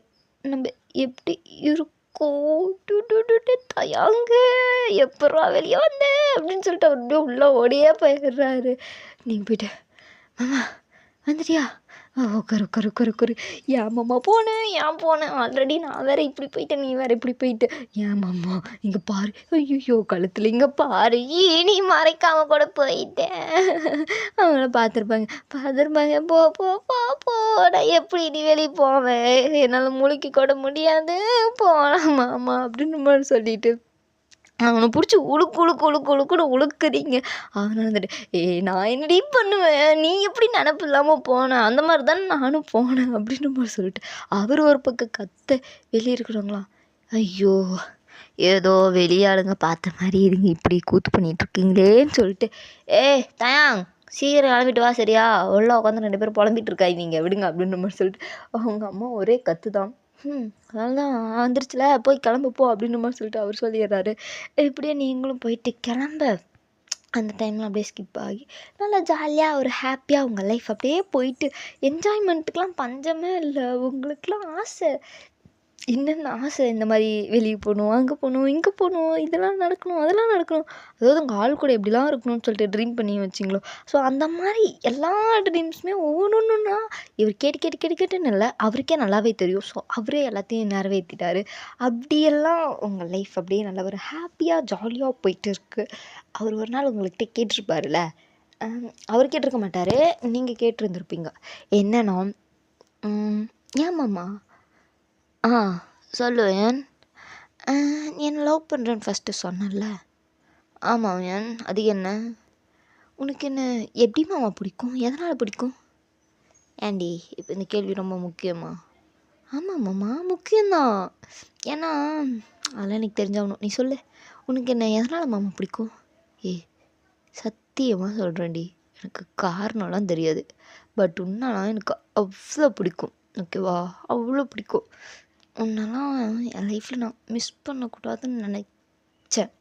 S1: நம்ம எப்படி இருக்கோம் தயாங்க எப்படா வெளியே வந்தேன் அப்படின்னு சொல்லிட்டு அவர் அப்படியே உள்ளே ஓடியே போயிடுறாரு. நீங்கள் போயிட்டு மாமா வந்துட்டியா, உட்காரு ஏன் மாமா போனேன் ஆல்ரெடி நான் வேற இப்படி போயிட்டேன், நீ வேற இப்படி போயிட்டு, ஏன் மாமா இங்கே பாரு, ஐயோ கழுத்தில் இங்கே பாரு, நீ மறைக்காம கூட போயிட்டேன். அவங்கள பார்த்துருப்பாங்க போ போ போ போட எப்படி நீ வெளியே போவேன், என்னால் முழுக்கி கூட முடியாது போகலாம் மாமா அப்படின்னு மாதிரி சொல்லிட்டு அவனை பிடிச்சி உழுக்குன்னு உழுக்குறீங்க. அவனை வந்துட்டு நான் என்னடி பண்ணுவேன், நீ எப்படி நினப்பு இல்லாமல் போனேன், அந்த மாதிரி தானே நானும் போனேன் அப்படின்னு மாதிரி சொல்லிட்டு அவர் ஒரு பக்கம் கத்த. வெளியே இருக்கிறவங்களாம் ஐயோ ஏதோ வெளியாளுங்க பார்த்த மாதிரி இருங்க இப்படி கூத்து பண்ணிகிட்ருக்கீங்களேன்னு சொல்லிட்டு தயாங் சீக்கிரம் கிளம்பிட்டு வா சரியா, உள்ள உட்காந்து 2 பேரும் புலம்பிட்டு இருக்காங்க விடுங்க அப்படின்ற மாதிரி சொல்லிட்டு அவங்க அம்மா ஒரே கத்து தான். அதெல்லாம் வந்துருச்சுல போய் கிளம்பு போ அப்படின்ற மாதிரி சொல்லிட்டு அவர் சொல்லிடுறாரு. இப்படியே நீங்களும் போயிட்டு கிளம்ப அந்த டைம்லாம் அப்படியே ஸ்கிப் ஆகி நல்லா ஜாலியாக ஒரு ஹாப்பியாக உங்கள் லைஃப் அப்படியே போயிட்டு என்ஜாய்மெண்ட்டுக்கெலாம் பஞ்சமே இல்லை. உங்களுக்கெலாம் ஆசை என்னென்ன ஆசை, இந்த மாதிரி வெளியே போகணும், அங்கே போகணும், இங்கே போகணும், இதெல்லாம் நடக்கணும், அதெல்லாம் நடக்கணும், அதாவது உங்கள் ஆள் கூட எப்படிலாம் இருக்கணும்னு சொல்லிட்டு ட்ரீம் பண்ணி வச்சிங்களோ. ஸோ அந்த மாதிரி எல்லா ட்ரீம்ஸுமே ஒவ்வொன்றுன்னா இவர் கேட்டுன்னு இல்லை, அவருக்கே நல்லாவே தெரியும். ஸோ அவரே எல்லாத்தையும் நிறைவேற்றிட்டாரு. அப்படியெல்லாம் உங்கள் லைஃப் அப்படியே நல்லா ஒரு ஹாப்பியாக ஜாலியாக போயிட்டு இருக்குது. அவர் ஒரு நாள் உங்கள்கிட்ட கேட்டிருப்பாருல, அவர் கேட்டிருக்க மாட்டார், நீங்கள் கேட்டிருந்துருப்பீங்க. என்னன்னா ஏமாம்மா சொல்லு ஏன், நீ என்ன லவ் பண்ணுறேன்னு ஃபஸ்ட்டு சொன்னல, ஆமாம் ஏன் அது என்ன, உனக்கு என்ன எப்படி மாமா பிடிக்கும், எதனால் பிடிக்கும், ஏண்டி இப்போ இந்த கேள்வி ரொம்ப முக்கியமா, ஆமாம் மாமா முக்கியம்தான், ஏன்னா அதெல்லாம் எனக்கு தெரிஞ்சாகணும், நீ சொல்லு உனக்கு என்ன எதனால் மாமா பிடிக்கும். சத்தியமாக சொல்கிறேன்டி எனக்கு காரணம்லாம் தெரியாது, பட் உன்னாலாம் எனக்கு அவ்வளோ பிடிக்கும், ஓகேவா, அவ்வளோ பிடிக்கும். உன்னெல்லாம் என் லைஃப்பில் நான் மிஸ் பண்ணக்கூடாதுன்னு நினச்சேன்,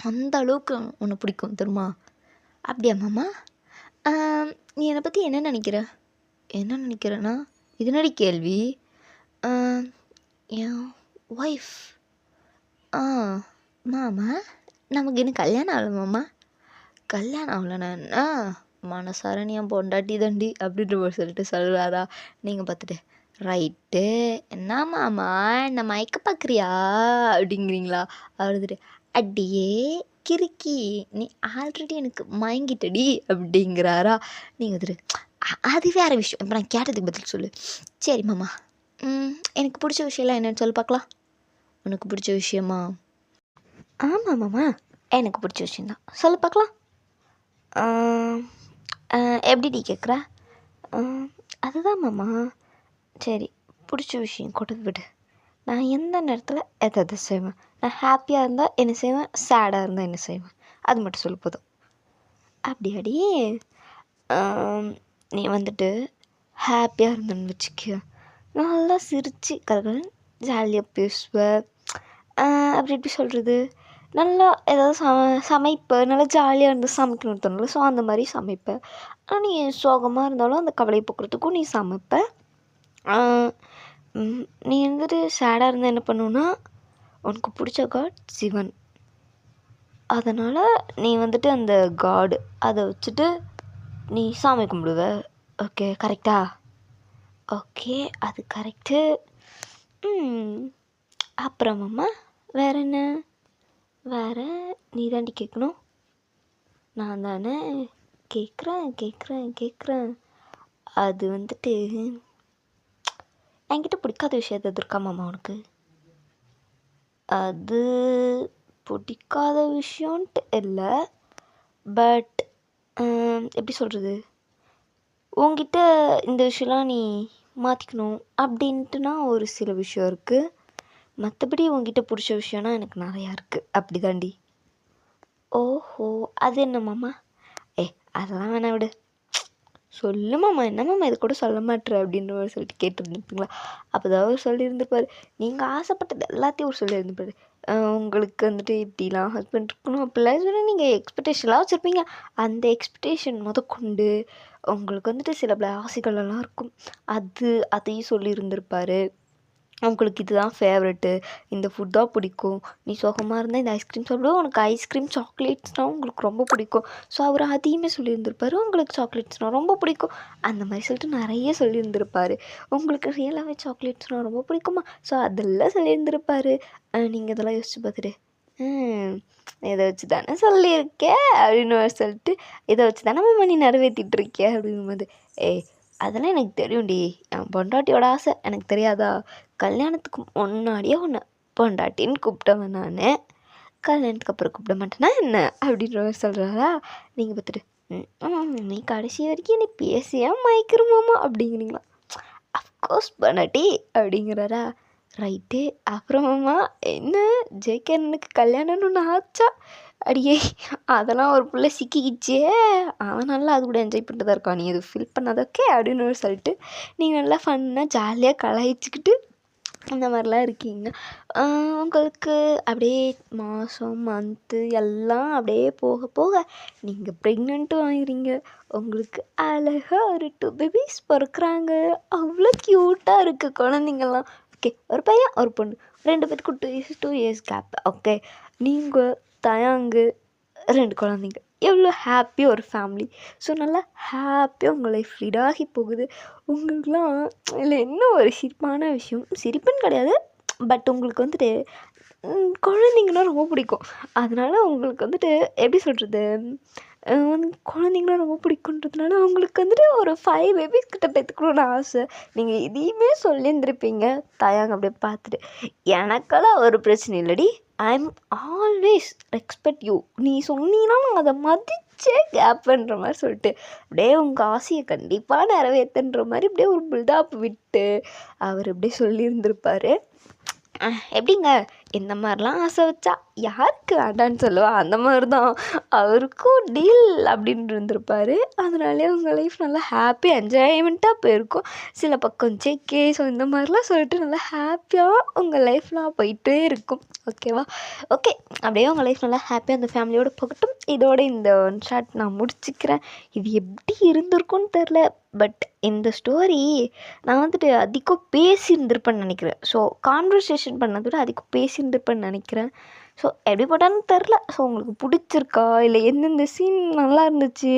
S1: அந்த அளவுக்கு உன்னை பிடிக்கும் தெரியுமா. அப்படியா மாமா, நீ என்னை பற்றி என்ன நினைக்கிறேன்னா இது என்னடி கேள்வி, என் ஒய்ஃப், மாமா நமக்கு இன்னும் கல்யாணம் ஆகலை மாமா, கல்யாணம் ஆகலைண்ணா மனசார நீ என் பொண்டாட்டி தாண்டி அப்படின்ற மாதிரி சொல்லிட்டு சொல்கிறாரா. நீங்கள் பார்த்துட்டு ரைட்டு என்ன மாமா என்ன மயக்க பார்க்குறியா அப்படிங்கிறீங்களா. அவர் வந்துட்டு அடியே கிறுக்கி நீ ஆல்ரெடி எனக்கு மயங்கிட்டடி அப்படிங்கிறாரா. நீங்கள் வந்துட்டு அது வேறு விஷயம், இப்போ நான் கேட்டதுக்கு பதில் சொல்லு. சரி மாமா, எனக்கு பிடிச்ச விஷயம்லாம் என்னென்னு சொல்லி பார்க்கலாம். உனக்கு பிடிச்ச விஷயமா? ஆமாம் மாமா, எனக்கு பிடிச்ச விஷயந்தான், சொல்லு பார்க்கலாம். எப்படி கேட்குற? அதுதான் மாமா. சரி, பிடிச்ச விஷயம் கொண்டு விடு. நான் எந்த நேரத்தில் எதை செய்வேன். நான் ஹாப்பியாக இருந்தால் என்ன செய்வேன், சேடாக இருந்தால் என்ன செய்வேன், அது மட்டும் சொல்லு போதும். அப்படியாடி? நீ வந்துட்டு ஹாப்பியாக இருந்தேன்னு வச்சுக்க, நல்லா சிரித்து கலகலன்னு ஜாலியாக பேசுவேன். அப்படி எப்படி சொல்கிறது, நல்லா ஏதாவது சமைப்பேன். நல்லா ஜாலியாக இருந்து சமைக்கணும்னு தோணுல, ஸோ அந்த மாதிரி சமைப்பேன். ஆனால் நீ சோகமாக இருந்தாலும் அந்த கவலையை போக்குறதுக்கும் நீ சமைப்ப. நீ வந்துட்டு சேடாக இருந்தால் என்ன பண்ணுன்னா, உனக்கு பிடிச்ச காட் சிவன், அதனால் நீ வந்துட்டு அந்த காடு அதை வச்சுட்டு நீ சாமி கும்பிடுவ. ஓகே கரெக்டா? ஓகே, அது கரெக்டு. அப்புறமாம்மா வேறு என்ன? வேறு நீ தாண்டி கேட்கணும், நான் தானே கேட்குறேன். அது வந்துட்டு என்கிட்ட பிடிக்காத விஷயம் எது இருக்கா மாமா உனக்கு? அது பிடிக்காத விஷயன்ட்டு இல்லை, பட் எப்படி சொல்கிறது, உங்ககிட்ட இந்த விஷயம்லாம் நீ மாற்றிக்கணும் அப்படின்ட்டுனா ஒரு சில விஷயம் இருக்குது. மற்றபடி உங்ககிட்ட பிடிச்ச விஷயம்னா எனக்கு நிறையா இருக்குது. அப்படி தாண்டி. ஓஹோ, அது என்ன மாமா? அதெல்லாம் வேணா விடு, சொல்லு மாமா, என்ன மாமா இது கூட சொல்ல மாட்டேற அப்படின்ற மாதிரி சொல்லிட்டு கேட்டுருந்துருப்பீங்களா. அப்போ தான் அவர் சொல்லியிருந்துருப்பார், நீங்கள் ஆசைப்பட்டது எல்லாத்தையும் அவர் சொல்லியிருந்துருப்பார். உங்களுக்கு வந்துட்டு இப்படிலாம் ஹஸ்பண்ட் இருக்கணும் அப்படிலாம் சொல்லி நீங்கள் எக்ஸ்பெக்டேஷன்லாம் வச்சுருப்பீங்க. அந்த எக்ஸ்பெக்டேஷன் கொண்டு உங்களுக்கு வந்துட்டு சில பல ஆசைகளெல்லாம் இருக்கும், அதையும் சொல்லியிருந்திருப்பார். உங்களுக்கு இதுதான் ஃபேவரெட்டு, இந்த ஃபுட் தான் பிடிக்கும், நீ சோகமாக இருந்தால் இந்த ஐஸ்கிரீம் சாப்பிடுவோம், உனக்கு ஐஸ்கிரீம் சாக்லேட்ஸ்னால் உங்களுக்கு ரொம்ப பிடிக்கும். ஸோ அவர் அதையுமே சொல்லியிருந்திருப்பார், உங்களுக்கு சாக்லேட்ஸ்னால் ரொம்ப பிடிக்கும், அந்த மாதிரி சொல்லிட்டு நிறைய சொல்லியிருந்திருப்பார். உங்களுக்கு ரியலாகவே சாக்லேட்ஸ்னால் ரொம்ப பிடிக்குமா, ஸோ அதெல்லாம் சொல்லியிருந்திருப்பார். நீங்கள் இதெல்லாம் யோசிச்சு பார்த்துட்டு இதை வச்சு தானே சொல்லியிருக்கேன் அப்படின்னு சொல்லிட்டு, இதை வச்சு தானே மாமா நீ நிறைவேற்றிட்டு இருக்கே அப்படிங்கும்போது, அதெல்லாம் எனக்கு தெரியும்டி, என் பொண்டாட்டியோட ஆசை எனக்கு தெரியாதா, கல்யாணத்துக்கு முன்னாடியே உன்னை பொண்டாட்டின்னு கூப்பிட்டவன் நான், கல்யாணத்துக்கு அப்புறம் கூப்பிட மாட்டேன்னா என்ன அப்படின்ற மாதிரி சொல்கிறாரா. நீங்கள் பார்த்துட்டு நீ கடைசி வரைக்கும் நீ பேசியா மயக்கிறமாமா அப்படிங்கிறீங்களா. அஃப்கோர்ஸ் பொண்டாட்டி அப்படிங்கிறாரா. ரைட்டு, அப்புறமாம்மா என்ன ஜேகேனுக்கு கல்யாணம்னு ஒன்று ஆச்சா? அடியே அதெல்லாம் ஒரு பிள்ளை சிக்கிக்கிச்சே, அவன் நல்லா அது கூட என்ஜாய் பண்ணிட்டு தான் இருக்கான், நீ அது ஃபீல் பண்ணாத ஓகே அப்படின்னு சொல்லிட்டு நீங்கள் நல்லா ஃபன்னாக ஜாலியாக கலாய்ச்சிக்கிட்டு அந்த மாதிரிலாம் இருக்கீங்க. உங்களுக்கு அப்படியே மாதம் மந்த்து எல்லாம் அப்படியே போக போக நீங்கள் ப்ரெக்னென்ட்டும் ஆகிறீங்க. உங்களுக்கு அழகாக ஒரு 2 பேபிஸ் பிறக்குறாங்க. அவ்வளோ க்யூட்டாக இருக்குது குழந்தைங்கள்லாம். ஓகே, ஒரு பையன் ஒரு பொண்ணு, 2 பேத்துக்கும் 2 இயர்ஸ் கேப். ஓகே, நீங்கள் தயாங்கு 2 குழந்தைங்க, எவ்வளோ ஹாப்பி ஒரு ஃபேமிலி. ஸோ நல்லா ஹாப்பியாக உங்கள் லைஃப் லீடாகி போகுது. உங்களுக்குலாம் இதில் என்ன ஒரு சிரிப்பான விஷயம், சிரிப்புன்னு கிடையாது, பட் உங்களுக்கு வந்துட்டு குழந்தைங்கன்னா ரொம்ப பிடிக்கும். அதனால் உங்களுக்கு வந்துட்டு எப்படி சொல்கிறது, குழந்தைங்கன்னா ரொம்ப பிடிக்குன்றதுனால அவங்களுக்கு வந்துட்டு ஒரு 5 பேபிஸ் கிட்ட பெற்றுக்கணுன்னு ஆசை. நீங்கள் இதையுமே சொல்லியிருந்துருப்பீங்க தயாங்க அப்படியே பார்த்துட்டு. எனக்கெல்லாம் ஒரு பிரச்சனை இல்லடி, I am always respect you, நீ சொன்னீங்கன்னா நான் அதை மதிச்சே கேப்பேன்ற மாதிரி சொல்லிட்டு அப்படியே உங்கள் ஆசையை கண்டிப்பாக நிறைவேற்றுன்ற மாதிரி அப்படியே ஒரு பில்டப் விட்டு அவர் அப்படியே சொல்லியிருந்திருப்பார். எப்படிங்க இந்த மாதிரிலாம் ஆசை வச்சா யாருக்கு வேண்டான்னு சொல்லுவா, அந்த மாதிரி தான் அவருக்கும் டீல் அப்படின்னு இருந்திருப்பார். அதனாலே உங்கள் லைஃப் நல்லா ஹாப்பி என்ஜாய்மெண்ட்டாக போயிருக்கும். சில பக்கம் ஜேகே ஸோ இந்த மாதிரிலாம் சொல்லிட்டு நல்லா ஹாப்பியாக உங்கள் லைஃப்லாம் போயிட்டே இருக்கும். ஓகேவா? ஓகே, அப்படியே உங்கள் லைஃப் நல்லா ஹாப்பியாக அந்த ஃபேமிலியோடு போகட்டும். இதோட இந்த ஒன் ஷாட் நான் முடிச்சுக்கிறேன். இது எப்படி இருந்திருக்கும்னு தெரில, பட் இந்த ஸ்டோரி நான் வந்துட்டு அதிகம் பேசியிருந்திருப்பேன்னு நினைக்கிறேன். ஸோ கான்வர்சேஷன் பண்ணதை விட அதிகம் பேசியிருந்திருப்பேன்னு நினைக்கிறேன். ஸோ எப்படி போட்டான்னு தெரில. ஸோ உங்களுக்கு பிடிச்சிருக்கா இல்லை எந்தெந்த சீன் நல்லா இருந்துச்சு,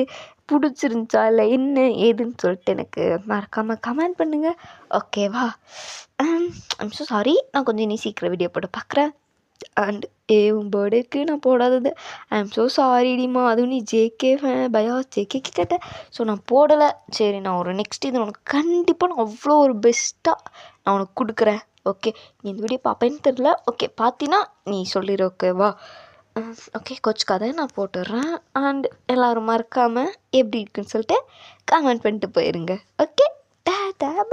S1: பிடிச்சிருந்துச்சா இல்லை என்ன ஏதுன்னு சொல்லிட்டு எனக்கு மறக்காமல் கமெண்ட் பண்ணுங்கள். ஓகேவா? ஐம் ஸோ சாரி, நான் கொஞ்சம் இனி சீக்கிரம் வீடியோ போட்டு பார்க்குறேன். அண்ட் உன் பர்த்டேக்கு நான் போடாதது ஐம் ஸோ சாரிடிமா. அதுவும் நீ ஜேகே பயா ஜேகேக்கு கேட்டேன். ஸோ நான் போடலை. சரி, நான் ஒரு நெக்ஸ்ட் இது உனக்கு கண்டிப்பாக நான் அவ்வளோ ஒரு பெஸ்ட்டாக நான் உனக்கு கொடுக்குறேன். ஓகே, நீ இந்த வீடியோ பார்ப்பேன்னு தெரில. ஓகே, பார்த்தினா நீ சொல்லிடு. ஓகேவா? ஓகே, கோச்சுக்காத, நான் போட்டுடுறேன். அண்ட் எல்லோரும் மறக்காமல் எப்படி இருக்குன்னு சொல்லிட்டு கமெண்ட் பண்ணிட்டு போயிருங்க. Okay,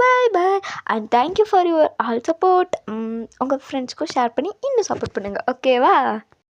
S1: bye bye and thank you for your all support. உங்கள் ஃப்ரெண்ட்ஸ்க்கும் ஷேர் பண்ணி இன்னும் சப்போர்ட் பண்ணுங்கள். ஓகேவா?